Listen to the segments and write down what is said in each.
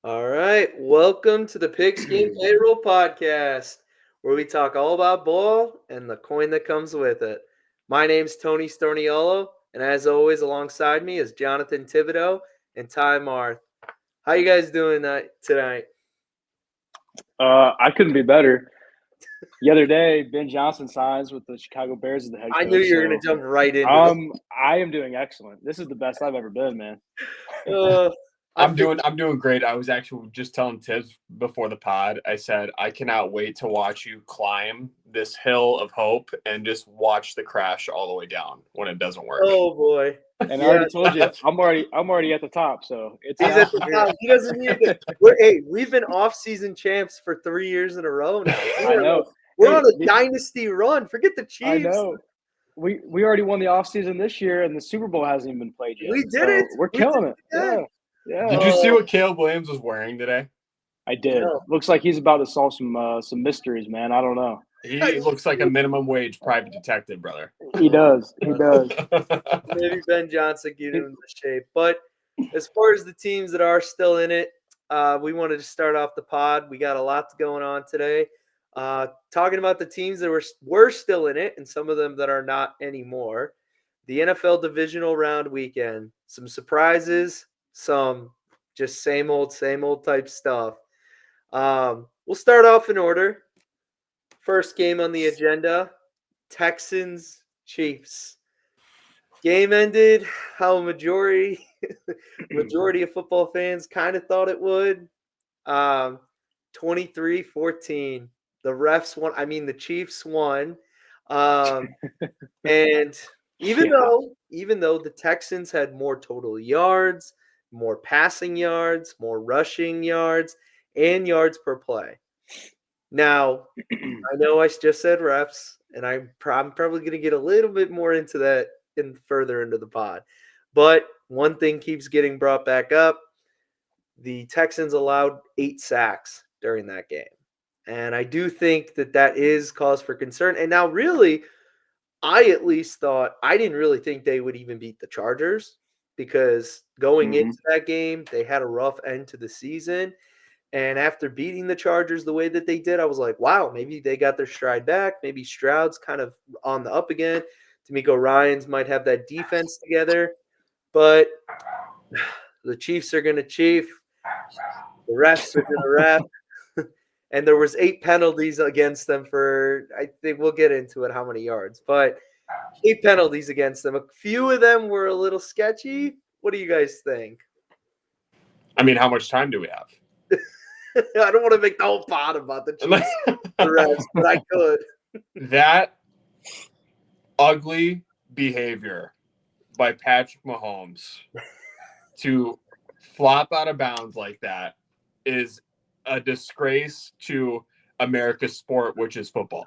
All right, welcome to the Pigskin Payroll Podcast, where we talk all about ball and the coin that comes with it. My name's Tony Storniolo, and as always, alongside me is Johnathan Thibodeau and Ty Marth. How you guys doing tonight? I couldn't be better. The other day, Ben Johnson signs with the Chicago Bears as the head I knew coach. you were going to jump right into this. I am doing excellent. This is the best I've ever been, man. Uh, I'm doing great. I was actually just telling Tibbs before the pod. I said I cannot wait to watch you climb this hill of hope and just watch the crash all the way down when it doesn't work. Oh boy! And I already told you, I'm already at the top. So it's He's at the top. He doesn't need to. We've been off-season champs for 3 years in a row now. I know. We're on a dynasty run. Forget the Chiefs. I know. We already won the offseason this year, and the Super Bowl hasn't even been played yet. We did it. We're killing it. Yeah. Did you see what Caleb Williams was wearing today? I did. No. Looks like he's about to solve some mysteries, man. I don't know. He looks like a minimum wage private detective, brother. He does. He does. Maybe Ben Johnson get him in the shape. But as far as the teams that are still in it, we wanted to start off the pod. We got a lot going on today. Talking about the teams that were still in it and some of them that are not anymore. The NFL Divisional Round weekend. Some surprises, some just same old type stuff. We'll start off in order. First game on the agenda, Texans Chiefs. Game ended how a majority of football fans kind of thought it would. 23-14. The refs won. I mean, the Chiefs won. And even though the Texans had more total yards, more passing yards, more rushing yards, and yards per play. Now, I know I just said refs, and I'm probably going to get a little bit more into that further into the pod. But one thing keeps getting brought back up. The Texans allowed 8 sacks during that game. And I do think that is cause for concern. And now, really, I at least thought – I didn't really think they would even beat the Chargers because going into that game, they had a rough end to the season. And after beating the Chargers the way that they did, I was like, wow, maybe they got their stride back. Maybe Stroud's kind of on the up again. D'Amico Ryans might have that defense together. But the Chiefs are going to chief. The refs are going to ref. And there was 8 penalties against them for, I think we'll get into it, how many yards. But 8 penalties against them. A few of them were a little sketchy. What do you guys think? I mean, how much time do we have? I don't want to make the whole pod about the Chiefs, the refs, but I could. That ugly behavior by Patrick Mahomes to flop out of bounds like that is a disgrace to America's sport, which is football.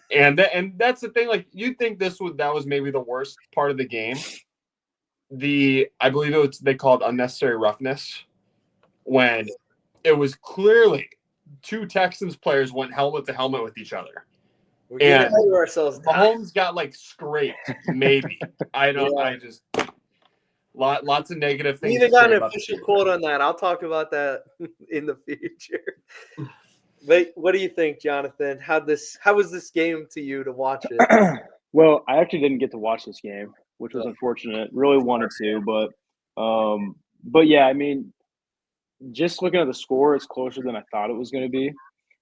And that's the thing. Like, you'd think that was maybe the worst part of the game. I believe they called unnecessary roughness, when it was clearly 2 Texans players went helmet to helmet with each other. We're getting ahead of ourselves. Mahomes got scraped, maybe. I don't. Yeah. I just lots of negative things. We even got an official quote on that. I'll talk about that in the future. But what do you think, Johnathan? How was this game to you to watch it? Well, I actually didn't get to watch this game, which was unfortunate. Really wanted to, but yeah, I mean, just looking at the score, it's closer than I thought it was going to be.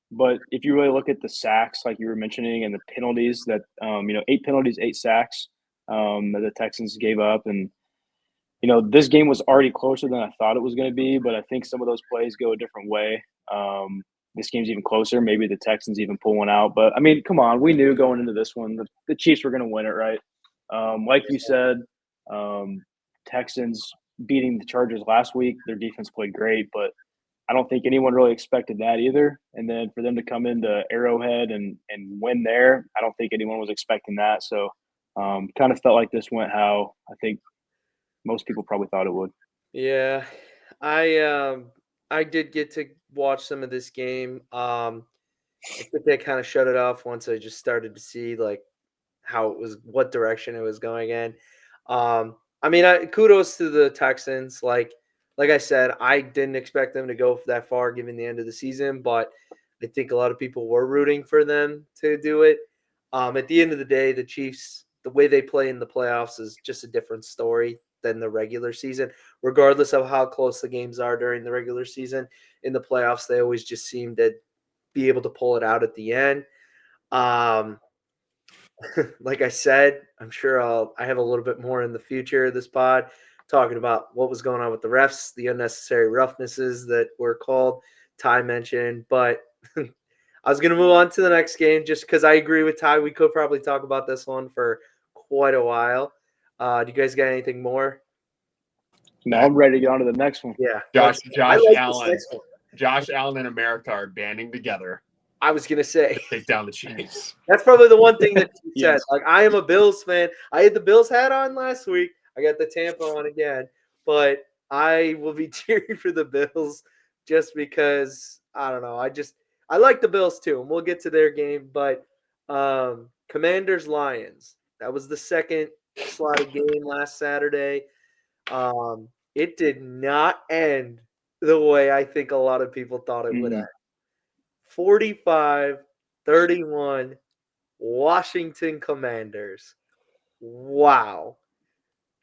But if you really look at the sacks, like you were mentioning, and the penalties that, 8 penalties, 8 sacks that the Texans gave up. And, this game was already closer than I thought it was going to be. But I think some of those plays go a different way. This game's even closer. Maybe the Texans even pull one out. But, I mean, come on. We knew going into this one the Chiefs were going to win it, right? Like you said, Texans beating the Chargers last week, their defense played great, but I don't think anyone really expected that either. And then for them to come into Arrowhead and win there, I don't think anyone was expecting that. So kind of felt like this went how I think most people probably thought it would. Yeah, I did get to watch some of this game. I think they kind of shut it off once I just started to see what direction it was going in. I mean, kudos to the Texans. Like like I said, I didn't expect them to go that far given the end of the season, but I think a lot of people were rooting for them to do it. At the end of the day, the Chiefs, the way they play in the playoffs is just a different story than the regular season. Regardless of how close the games are during the regular season, in the playoffs, they always just seem to be able to pull it out at the end. Like I said, I'm sure I have a little bit more in the future of this pod talking about what was going on with the refs, the unnecessary roughnesses that were called. Ty mentioned, but I was going to move on to the next game just because I agree with Ty. We could probably talk about this one for quite a while. Do you guys got anything more? No, I'm ready to get on to the next one. Yeah. Josh like Allen. Josh Allen and America are banding together. I was going to say. Take down the Chiefs. That's probably the one thing that you said. Yes. Like, I am a Bills fan. I had the Bills hat on last week. I got the Tampa on again. But I will be cheering for the Bills just because, I don't know. I like the Bills too, and we'll get to their game. But Commanders-Lions, that was the second slotted game last Saturday. It did not end the way I think a lot of people thought it would end. 45-31, Washington Commanders. Wow.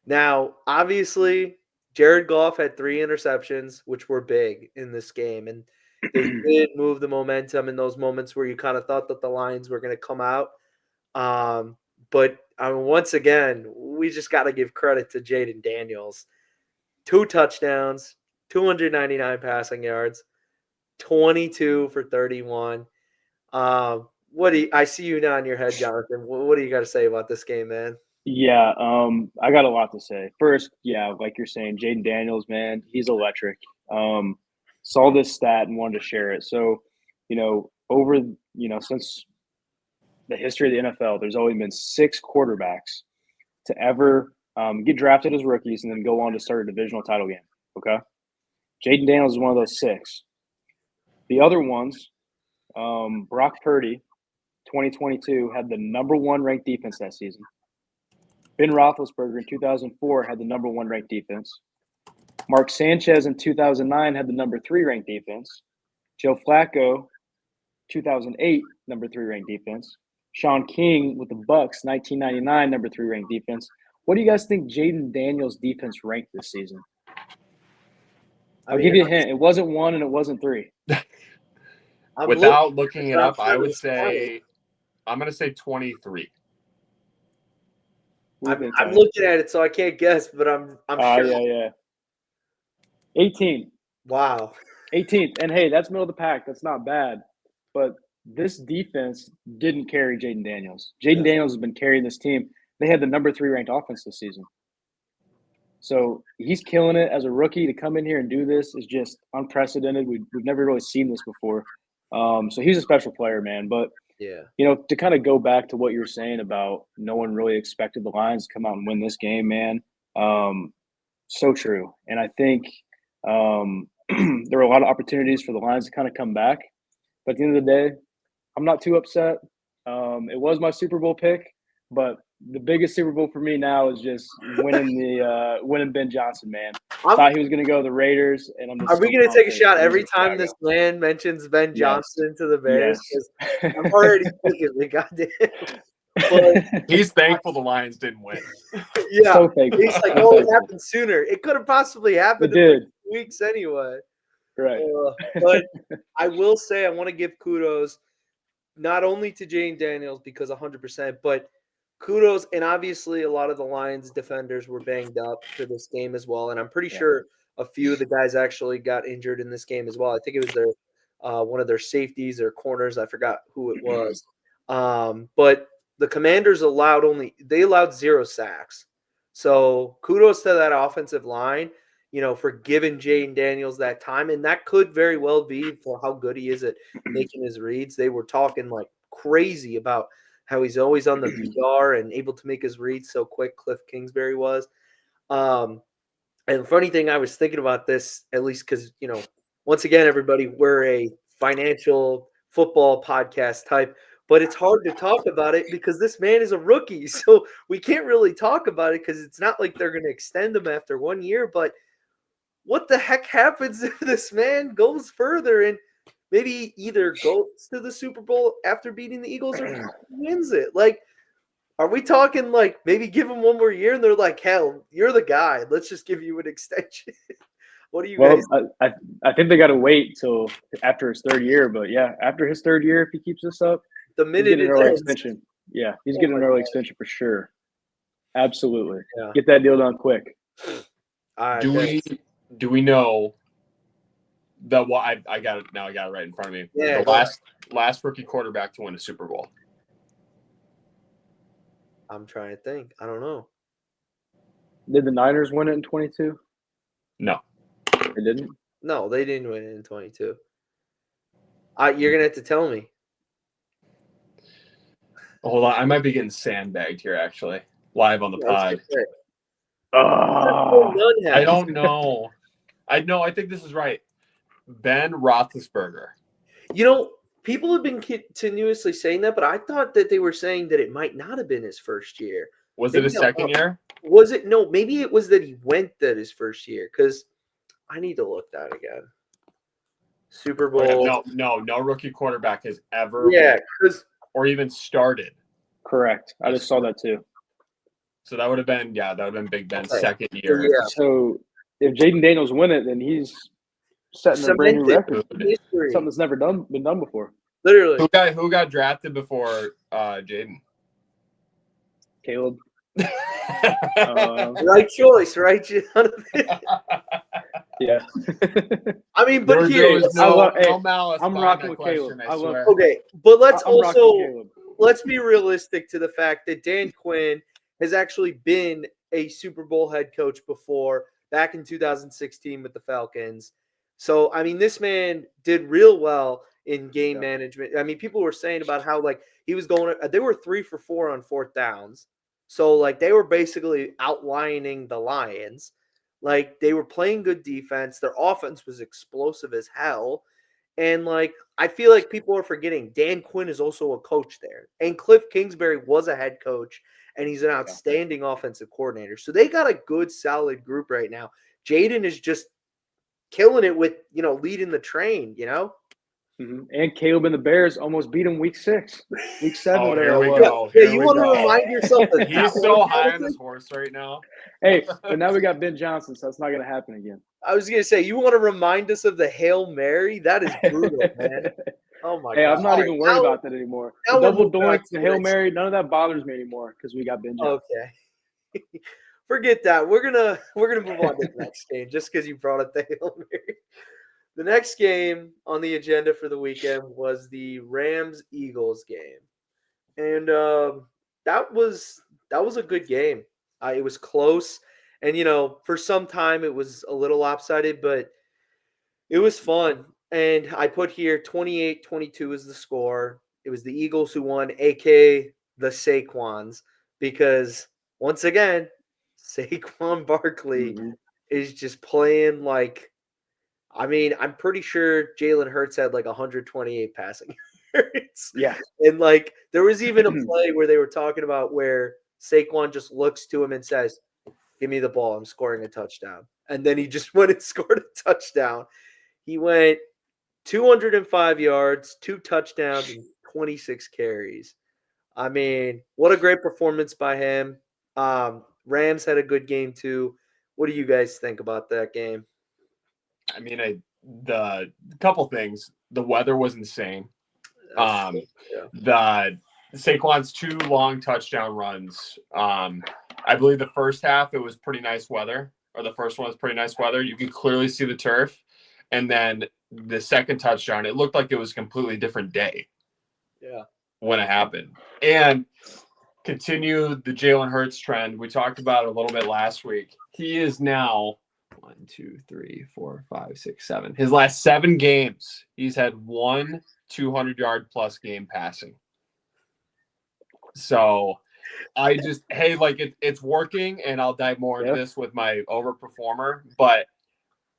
Now, obviously, Jared Goff had 3 interceptions, which were big in this game. And they did move the momentum in those moments where you kind of thought that the Lions were going to come out. But once again, we just got to give credit to Jaden Daniels. 2 touchdowns, 299 passing yards, 22 for 31. I see you nodding your head, Johnathan. What do you got to say about this game, man? Yeah, I got a lot to say. First, yeah, like you're saying, Jaden Daniels, man, he's electric. Saw this stat and wanted to share it. So, since the history of the NFL, there's only been 6 quarterbacks to ever get drafted as rookies and then go on to start a divisional title game. Okay, Jaden Daniels is one of those 6. The other ones, Brock Purdy, 2022, had the number 1 ranked defense that season. Ben Roethlisberger in 2004 had the number 1 ranked defense. Mark Sanchez in 2009 had the number 3 ranked defense. Joe Flacco, 2008, number 3 ranked defense. Sean King with the Bucs, 1999, number 3 ranked defense. What do you guys think Jaden Daniels' defense ranked this season? I'll give you a hint. It wasn't 1 and it wasn't 3. Without looking it up, I would say I'm going to say 23. I'm looking at it, so I can't guess, but I'm sure. Yeah. 18. Wow. 18th. And hey, that's middle of the pack. That's not bad. But this defense didn't carry Jaden Daniels. Jaden Daniels has been carrying this team. They had the number 3 ranked offense this season. So he's killing it as a rookie. To come in here and do this is just unprecedented. We've never really seen this before. So he's a special player, man. But to kind of go back to what you're saying about no one really expected the Lions to come out and win this game, man. So true. And I think there were a lot of opportunities for the Lions to kind of come back. But at the end of the day, I'm not too upset. It was my Super Bowl pick, but the biggest Super Bowl for me now is just winning Ben Johnson, man. Thought he was going to go to the Raiders, and I'm just. Are we going to take a shot every time this man mentions Ben Johnson to the Bears? Yes. I'm already thinking, goddamn. But he's thankful the Lions didn't win. Yeah, so thankful. He's like, "Oh, it happened sooner. It could have possibly happened in 2 weeks anyway." Right. But I will say, I want to give kudos not only to Jane Daniels because 100%, but kudos, and obviously a lot of the Lions defenders were banged up for this game as well, and I'm pretty sure a few of the guys actually got injured in this game as well. I think it was their one of their safeties or corners. I forgot who it was. But the Commanders allowed 0 sacks. So kudos to that offensive line, for giving Jaden Daniels that time, and that could very well be for how good he is at making his reads. They were talking like crazy about how he's always on the VR and able to make his reads so quick. Cliff Kingsbury was. And the funny thing, I was thinking about this, at least because, once again, everybody, we're a financial football podcast type, but it's hard to talk about it because this man is a rookie. So we can't really talk about it because it's not like they're going to extend him after 1 year. But what the heck happens if this man goes further and maybe either goes to the Super Bowl after beating the Eagles or wins it? Like, are we talking like maybe give him one more year and they're like, hell, you're the guy. Let's just give you an extension. What do you guys? I think they got to wait till after his third year. But yeah, after his third year, if he keeps this up, The he's minute getting it an early ends, extension. Yeah, he's Oh getting an my early God. extension for sure. Absolutely. Yeah. Get that deal done quick. Do we know the what I got it now? I got it right in front of me. Yeah, The last rookie quarterback to win a Super Bowl. I'm trying to think. I don't know. Did the Niners win it in 22? No. They didn't. No, they didn't win it in 22. You're gonna have to tell me. Hold on, I might be getting sandbagged here actually, live on the pod. I don't know. I think this is right. Ben Roethlisberger. You know, people have been continuously saying that, but I thought that they were saying that it might not have been his first year. Was it his second year? Was it? No, maybe it was that he went that his first year, because I need to look that again. Super Bowl. No rookie quarterback has ever or even started. Correct. I just saw that too. So that would have been Big Ben's second year. Yeah. So if Jaden Daniels win it, then he's setting a brand new record. History. Something that's never been done before. Literally. Who got drafted before Jaden? Caleb. Right choice, right, Johnathan? Yeah. I mean, but there was no malice. I'm rocking with Caleb. I swear. Okay, but let's be realistic to the fact that Dan Quinn has actually been a Super Bowl head coach before, back in 2016 with the Falcons. So, I mean, this man did real well in game management. I mean, people were saying about how, like, he was they were 3 for 4 on 4th downs. So, like, they were basically outlining the Lions. Like, they were playing good defense. Their offense was explosive as hell. And, like, I feel like people are forgetting Dan Quinn is also a coach there. And Cliff Kingsbury was a head coach, and he's an outstanding offensive coordinator. So they got a good, solid group right now. Jaden is just killing it with, leading the train, Mm-hmm. And Caleb and the Bears almost beat him week 6. Week 7, whatever. Here we go. Yeah, you want to remind yourself that he's so high on his horse right now. Hey, but now we got Ben Johnson, so that's not going to happen again. I was going to say, you want to remind us of the Hail Mary? That is brutal, man. Oh, my God. Hey, I'm not even worried about that anymore. The double doink, the Hail Mary, none of that bothers me anymore because we got Ben Johnson. Okay. Forget that. We're gonna move on to the next game just because you brought up the Hail Mary. The next game on the agenda for the weekend was the Rams-Eagles game. And that was a good game. It was close. And, for some time it was a little lopsided, but it was fun. And I put here 28-22 is the score. It was the Eagles who won, a.k.a. the Saquons, because, once again, Saquon Barkley is just playing like – I mean, I'm pretty sure Jalen Hurts had like 128 passing yards. Yeah. And like there was even a play where they were talking about where Saquon just looks to him and says, "Give me the ball. I'm scoring a touchdown." And then he just went and scored a touchdown. He went 205 yards, 2 touchdowns, and 26 carries. I mean, what a great performance by him. Rams had a good game too. What do you guys think about that game? I mean, the couple things. The weather was insane. The Saquon's 2 long touchdown runs. I believe the first half it was pretty nice weather, or the first one was pretty nice weather. You could clearly see the turf, and then the second touchdown, it looked like it was a completely different day. Yeah, when it happened, and continued the Jalen Hurts trend. We talked about it a little bit last week. He is now 1, 2, 3, 4, 5, 6, 7. His last 7 games, he's had 1 200-yard plus game passing. So I just, it's working, and I'll dive more into this with my overperformer, but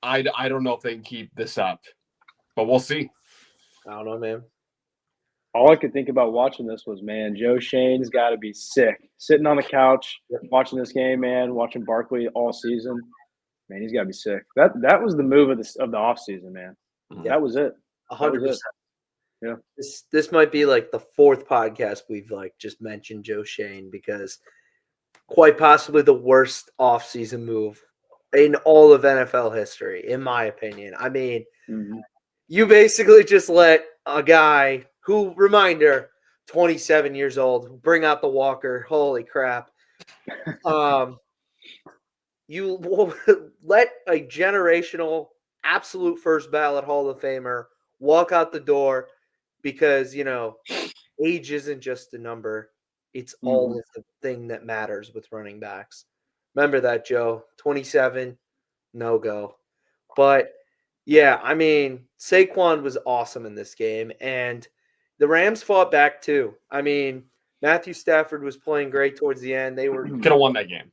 I don't know if they can keep this up, but we'll see. I don't know, man. All I could think about watching this was, man, Joe Shane's got to be sick. Sitting on the couch, watching this game, man, watching Barkley all season. Man, he's got to be sick. That was the move of the offseason, man. Yeah. That was it. 100%. Yeah. This might be like the fourth podcast we've like just mentioned Joe Shane, because quite possibly the worst offseason move in all of NFL history, in my opinion. I mean, you basically just let a guy who, reminder, 27 years old, bring out the walker. Holy crap. You let a generational, absolute first ballot Hall of Famer walk out the door because, age isn't just a number. It's all of the thing that matters with running backs. Remember that, Joe. 27, no go. But, yeah, I mean, Saquon was awesome in this game, and the Rams fought back too. I mean, Matthew Stafford was playing great towards the end. They were could have won that game.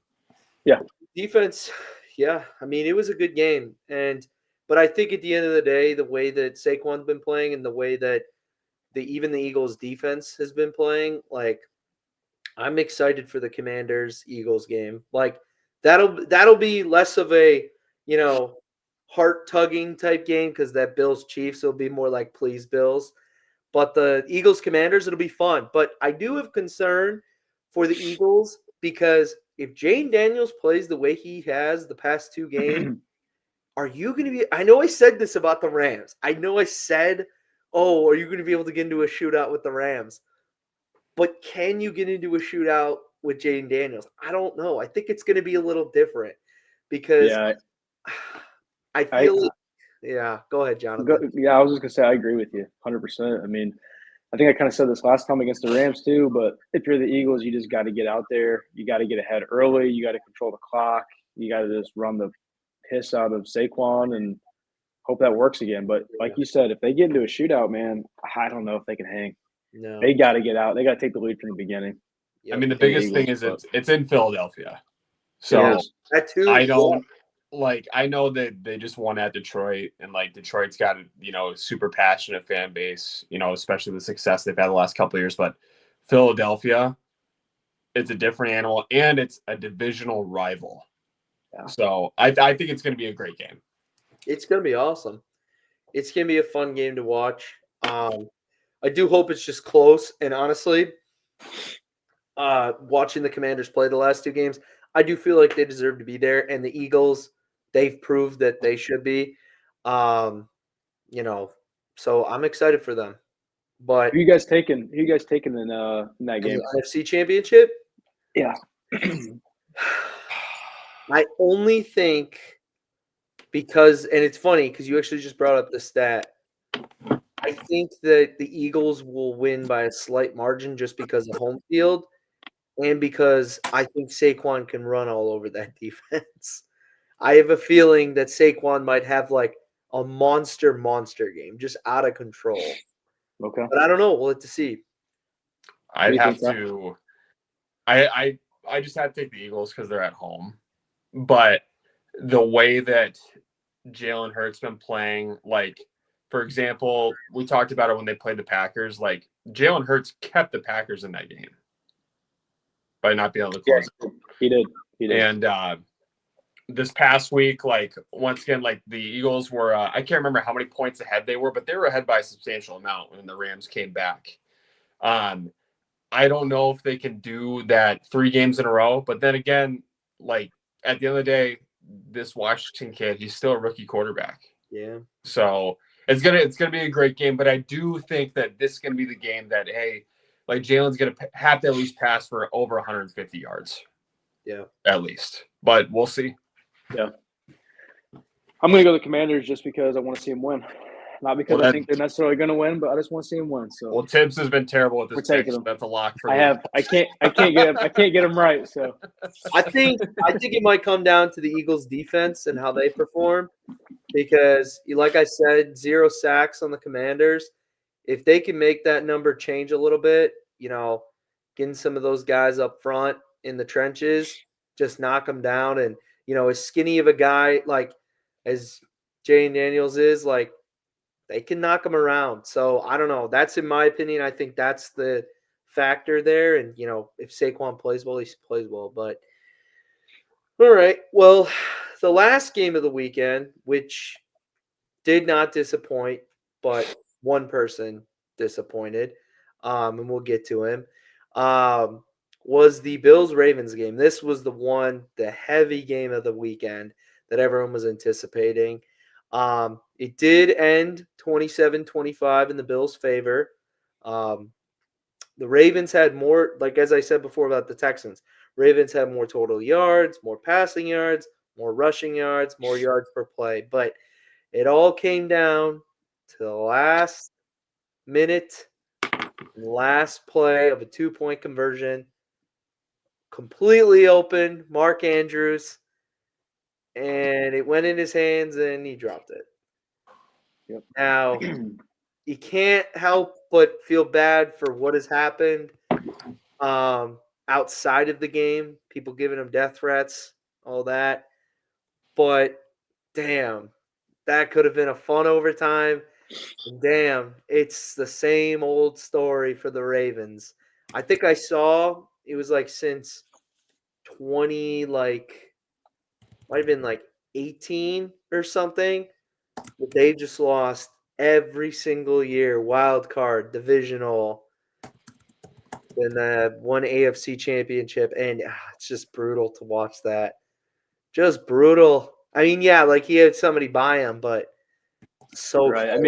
Yeah. Defense, yeah. I mean, it was a good game. But I think at the end of the day, the way that Saquon's been playing and the way that even the Eagles defense has been playing, like, I'm excited for the Commanders-Eagles game. Like, that'll be less of a, heart-tugging type game, because that Bills-Chiefs will be more like, please, Bills. But the Eagles-Commanders, it'll be fun. But I do have concern for the Eagles, because if Jane Daniels plays the way he has the past two games, are you going to be – I know I said this about the Rams. I know I said, are you going to be able to get into a shootout with the Rams? But can you get into a shootout with Jane Daniels? I don't know. I think it's going to be a little different, because I feel yeah, go ahead, Johnathan. I was just going to say I agree with you 100%. I mean, I think I kind of said this last time against the Rams too, but if you're the Eagles, you just got to get out there. You got to get ahead early. You got to control the clock. You got to just run the piss out of Saquon and hope that works again. But like you said, if they get into a shootout, man, I don't know if they can hang. No. They got to get out. They got to take the lead from the beginning. I mean, the biggest thing is it's in Philadelphia. So that too, I don't I know that they just won at Detroit, and like Detroit's got a super passionate fan base, especially the success they've had the last couple of years. But Philadelphia, it's a different animal, and it's a divisional rival. Yeah. So I think it's going to be a great game. It's going to be awesome. It's going to be a fun game to watch. I do hope it's just close. And honestly, watching the Commanders play the last two games, I do feel like they deserve to be there. And the Eagles, they've proved that they should be. So I'm excited for them. But who you guys taking in that game? The NFC Championship? Yeah. I only think because, and it's funny because you actually just brought up the stat. I think that the Eagles will win by a slight margin just because of home field, and because I think Saquon can run all over that defense. I have a feeling that Saquon might have like a monster game, just out of control. Okay. But I don't know. We'll have to see. I'd have to – I just have to take the Eagles because they're at home. But the way that Jalen Hurts been playing, like, for example, we talked about it when they played the Packers. Like, Jalen Hurts kept the Packers in that game by not being able to close it. He did. And this past week, like, once again, like, the Eagles were I can't remember how many points ahead they were, but they were ahead by a substantial amount when the Rams came back. I don't know if they can do that 3 games in a row, but then again, like, at the end of the day, this Washington kid, he's still a rookie quarterback. Yeah. So it's gonna be a great game, but I do think that this is gonna be the game that, hey, like, Jalen's gonna have to at least pass for over 150 yards. Yeah. At least, but we'll see. Yeah. I'm gonna go the Commanders just because I want to see him win. Not because I think they're necessarily going to win, but I just want to see him win. So, Tibbs has been terrible with this pick. So that's a lock for me. I can't get him right. So, I think it might come down to the Eagles' defense and how they perform, because, like I said, 0 sacks on the Commanders. If they can make that number change a little bit, getting some of those guys up front in the trenches, just knock them down, and as skinny of a guy like as Jane Daniels is, like, they can knock him around. So I don't know. That's in my opinion. I think that's the factor there. And, if Saquon plays well, he plays well. But all right. Well, the last game of the weekend, which did not disappoint, but one person disappointed, and we'll get to him, um, was the Bills-Ravens game. This was the heavy game of the weekend that everyone was anticipating. It did end 27-25 in the Bills' favor. The Ravens had more, like as I said before about the Texans, Ravens had more total yards, more passing yards, more rushing yards, more yards per play. But it all came down to the last minute, last play of a 2-point conversion. Completely open, Mark Andrews, and it went in his hands and he dropped it. Yep. Now, you can't help but feel bad for what has happened outside of the game, people giving him death threats, all that. But damn, that could have been a fun overtime. And damn, it's the same old story for the Ravens. I think I saw it was like since 20 might have been like 18 or something. But they just lost every single year, wild card, divisional, then one AFC championship, and it's just brutal to watch that. Just brutal. I mean, yeah, like he had somebody buy him, but so Right. close.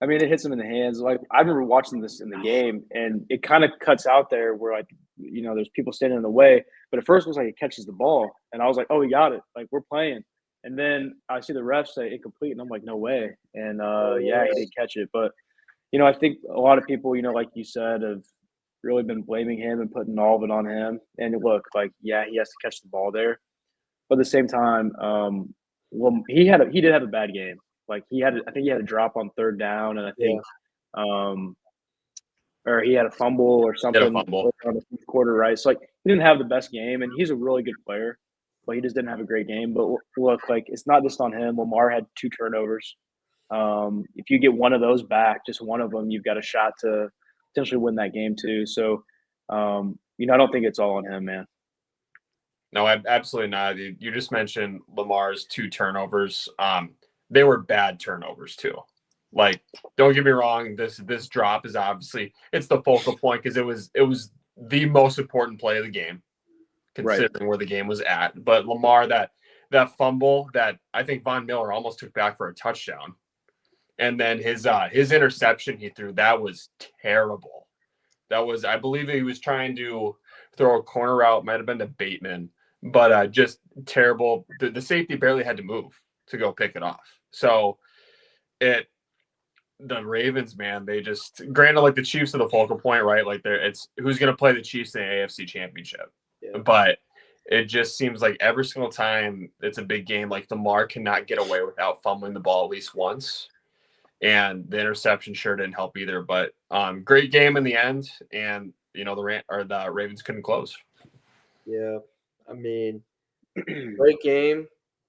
I mean, it hits him in the hands. Like I remember watching this in the game, and it kind of cuts out there where like there's people standing in the way. But at first, it was like he catches the ball, and I was like, oh, he got it. Like we're playing. And then I see the ref say incomplete, and I'm like, no way. And yeah, he did catch it. But I think a lot of people, like you said, have really been blaming him and putting all of it on him. And look, like yeah, he has to catch the ball there. But at the same time, well, he did have a bad game. Like I think he had a drop on third down, and I Yeah, think, or he had a fumble or Get a something fumble. on the fourth quarter, right? So like he didn't have the best game, and he's a really good player, but he just didn't have a great game. But look, like it's not just on him. Lamar had 2 turnovers. If you get one of those back, just one of them, you've got a shot to potentially win that game too. So, I don't think it's all on him, man. No, absolutely not. You just mentioned Lamar's 2 turnovers. They were bad turnovers too. Like, don't get me wrong. This drop is obviously it's the focal point because it was the most important play of the game, considering Right. where the game was at. But Lamar, that fumble that I think Von Miller almost took back for a touchdown, and then his interception he threw, that was terrible. That was, I believe he was trying to throw a corner route, might have been to Bateman, but just terrible. The safety barely had to move to go pick it off. So the Ravens, man, they just, granted, like the Chiefs are the focal point, right? Like it's who's going to play the Chiefs in the AFC Championship. yeah. But it just seems like every single time it's a big game, like Lamar cannot get away without fumbling the ball at least once. And the interception sure didn't help either. But great game in the end, and the Ravens couldn't close. Yeah. I mean, great game,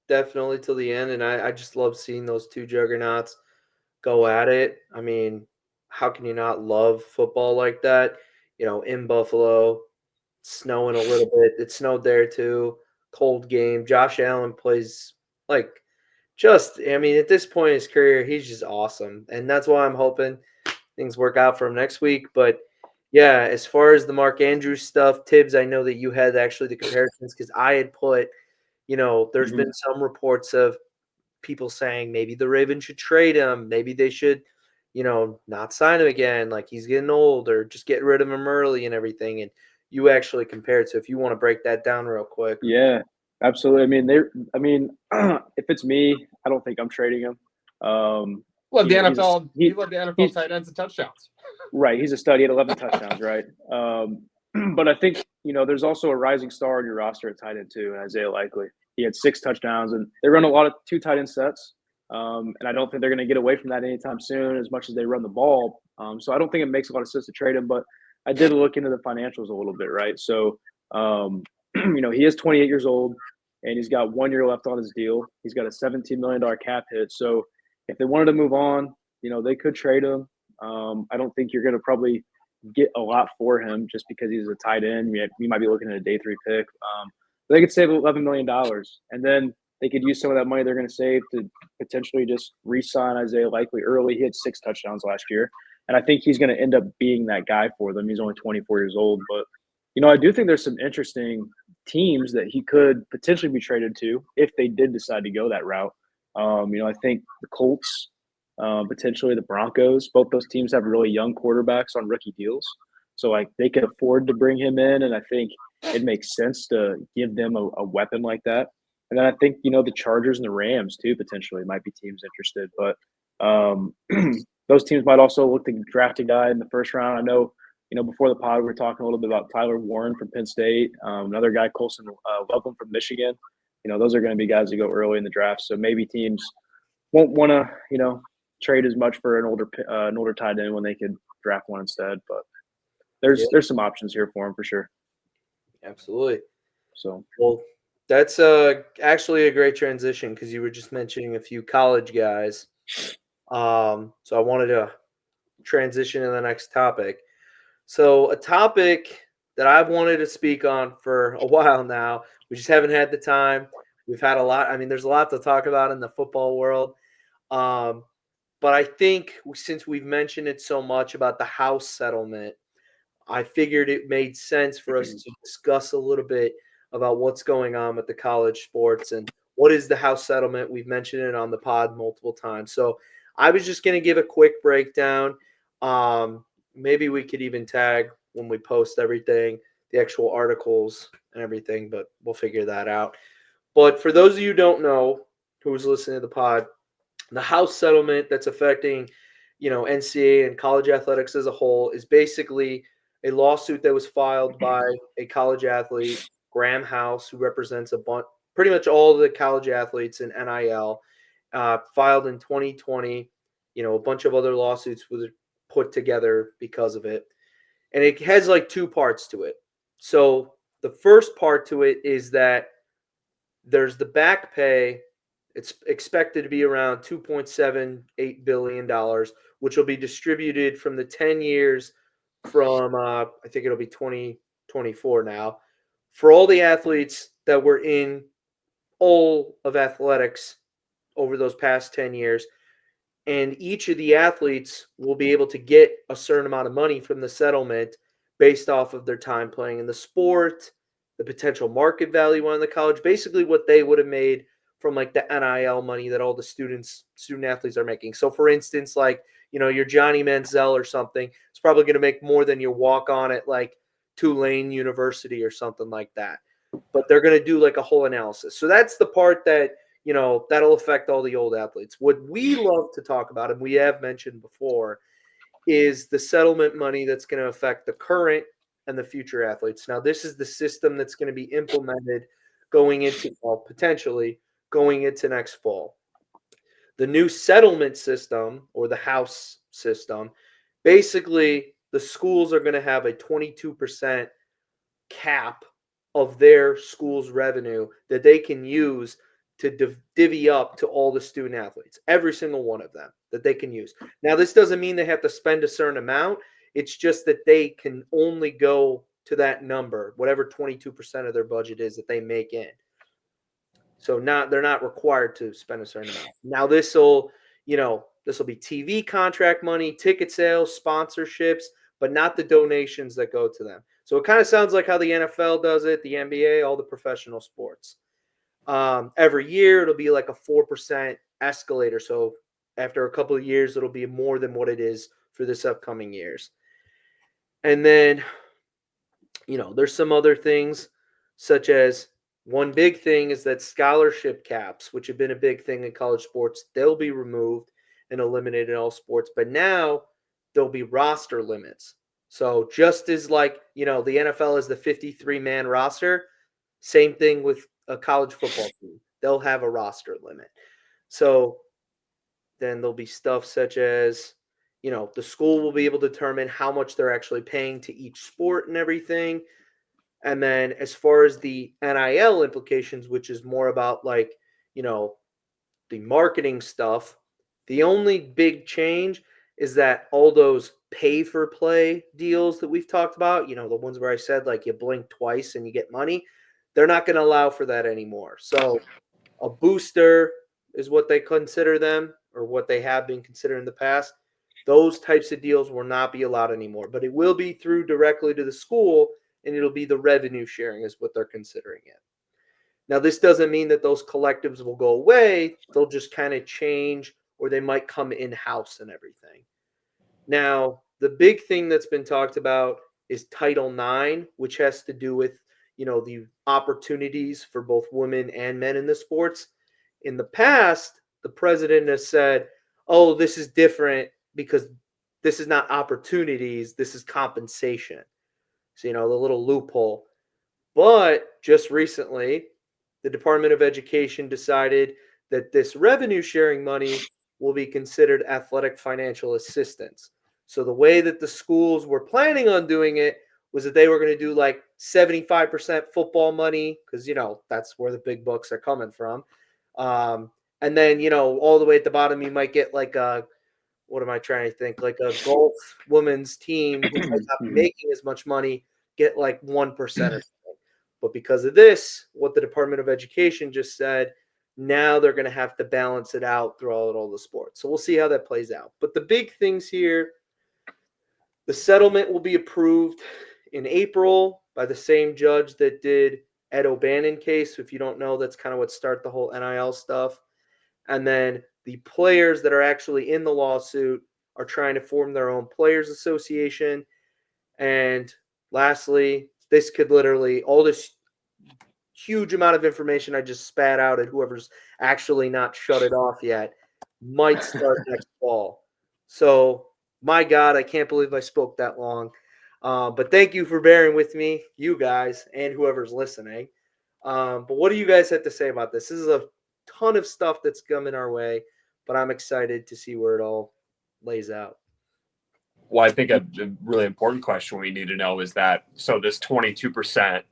definitely till the end, and I just love seeing those two juggernauts go at it. I mean, how can you not love football like that? In Buffalo, snowing a little bit. It snowed there too. Cold game. Josh Allen plays like I mean, at this point in his career, he's just awesome. And that's why I'm hoping things work out for him next week. But yeah, as far as the Mark Andrews stuff, Tibbs, I know that you had actually the comparisons because I had put, there's been some reports of people saying maybe the Ravens should trade him. Maybe they should, not sign him again. Like he's getting old or just get rid of him early and everything. And you actually compared. So if you want to break that down real quick. Yeah, absolutely. If it's me, I don't think I'm trading him. Well, the You know, NFL, he, he led the NFL he's tight ends and touchdowns. right. He's a stud. He had 11 touchdowns, right? But I think there's also a rising star on your roster at tight end too, Isaiah Likely. He had 6 touchdowns, and they run a lot of 2 tight end sets. And I don't think they're going to get away from that anytime soon, as much as they run the ball. So I don't think it makes a lot of sense to trade him. But I did look into the financials a little bit, right? So he is 28 years old, and he's got 1 year left on his deal. He's got a $17 million cap hit. So if they wanted to move on, they could trade him. I don't think you're going to probably get a lot for him just because he's a tight end. You might be looking at a day 3 pick. They could save $11 million. And then they could use some of that money they're going to save to potentially just re-sign Isaiah Likely early. He had 6 touchdowns last year, and I think he's going to end up being that guy for them. He's only 24 years old, but I do think there's some interesting teams that he could potentially be traded to if they did decide to go that route. I think the Colts, potentially the Broncos, both those teams have really young quarterbacks on rookie deals. So like they could afford to bring him in, and I think it makes sense to give them a weapon like that. And then I think, the Chargers and the Rams too, potentially might be teams interested. But those teams might also look to draft a guy in the first round. I know, before the pod, we were talking a little bit about Tyler Warren from Penn State, another guy, Colson Welcome from Michigan. Those are going to be guys that go early in the draft. So maybe teams won't want to, trade as much for an older tight end when they could draft one instead. But there's some options here for him for sure. Absolutely. So well, that's actually a great transition because you were just mentioning a few college guys. So I wanted to transition to the next topic. So a topic that I've wanted to speak on for a while now. We just haven't had the time. We've had a lot. I mean, there's a lot to talk about in the football world. But I think since we've mentioned it so much about the House settlement, I figured it made sense for us to discuss a little bit about what's going on with the college sports and what is the House settlement. We've mentioned it on the pod multiple times. So I was just going to give a quick breakdown. Maybe we could even tag when we post everything, the actual articles and everything, but we'll figure that out. But for those of you who don't know, who's listening to the pod, the House settlement that's affecting, NCAA and college athletics as a whole is basically a lawsuit that was filed by a college athlete, Graham House, who represents pretty much all of the college athletes in NIL, filed in 2020. A bunch of other lawsuits were put together because of it. And it has like 2 parts to it. So the first part to it is that there's the back pay. It's expected to be around $2.78 billion, which will be distributed from the 10 years from, I think it'll be 2024 now, for all the athletes that were in all of athletics over those past 10 years. And each of the athletes will be able to get a certain amount of money from the settlement based off of their time playing in the sport, the potential market value on the college, basically what they would have made from like the NIL money that all the student athletes are making. So for instance, like, your Johnny Manziel or something, it's probably going to make more than your walk on at like Tulane University or something like that. But they're going to do like a whole analysis. So that's the part that, that'll affect all the old athletes. What we love to talk about, and we have mentioned before, is the settlement money that's going to affect the current and the future athletes. Now, this is the system that's going to be implemented going into, potentially going into next fall. The new settlement system, or the House system, basically the schools are going to have a 22% cap of their school's revenue that they can use to divvy up to all the student athletes, every single one of them that they can use. Now, this doesn't mean they have to spend a certain amount. It's just that they can only go to that number, whatever 22% of their budget is that they make in. So they're not required to spend a certain amount. Now, this will be TV contract money, ticket sales, sponsorships, but not the donations that go to them. So it kind of sounds like how the NFL does it, the NBA, all the professional sports. Every year, it'll be like a 4% escalator. So after a couple of years, it'll be more than what it is for this upcoming years. And then, there's some other things, such as one big thing is that scholarship caps, which have been a big thing in college sports, they'll be removed and eliminated in all sports. But now there'll be roster limits. So just as like, the NFL is the 53-man roster, same thing with a college football team. They'll have a roster limit. So then there'll be stuff such as, the school will be able to determine how much they're actually paying to each sport and everything. And then as far as the NIL implications, which is more about like, the marketing stuff, the only big change is that all those pay for play deals that we've talked about, the ones where I said like you blink twice and you get money, they're not going to allow for that anymore. So A booster is what they consider them, or what they have been considered in the past. Those types of deals will not be allowed anymore, but it will be through directly to the school, and it'll be the revenue sharing is what they're considering it. Now, this doesn't mean that those collectives will go away. They'll just kind of change, or they might come in-house and everything. Now, the big thing that's been talked about is Title IX, which has to do with, the opportunities for both women and men in the sports. In the past, the president has said, oh, this is different because this is not opportunities, this is compensation. So, the little loophole. But just recently, the Department of Education decided that this revenue sharing money will be considered athletic financial assistance. So the way that the schools were planning on doing it was that they were going to do like 75% football money because, that's where the big bucks are coming from. And then, all the way at the bottom, you might get like what am I trying to think? Like a golf women's team who might not be making as much money get like 1% or something. But because of this, what the Department of Education just said, now they're going to have to balance it out throughout all the sports. So we'll see how that plays out. But the big things here, the settlement will be approved in April by the same judge that did Ed O'Bannon case. If you don't know, that's kind of what started the whole NIL stuff. And then the players that are actually in the lawsuit are trying to form their own players association. And lastly, this could literally, all this huge amount of information I just spat out at whoever's actually not shut it off yet might start next fall. So, my God, I can't believe I spoke that long. But thank you for bearing with me, you guys, and whoever's listening. But what do you guys have to say about this? This is a ton of stuff that's coming our way, but I'm excited to see where it all lays out. Well, I think a really important question we need to know is that, so this 22%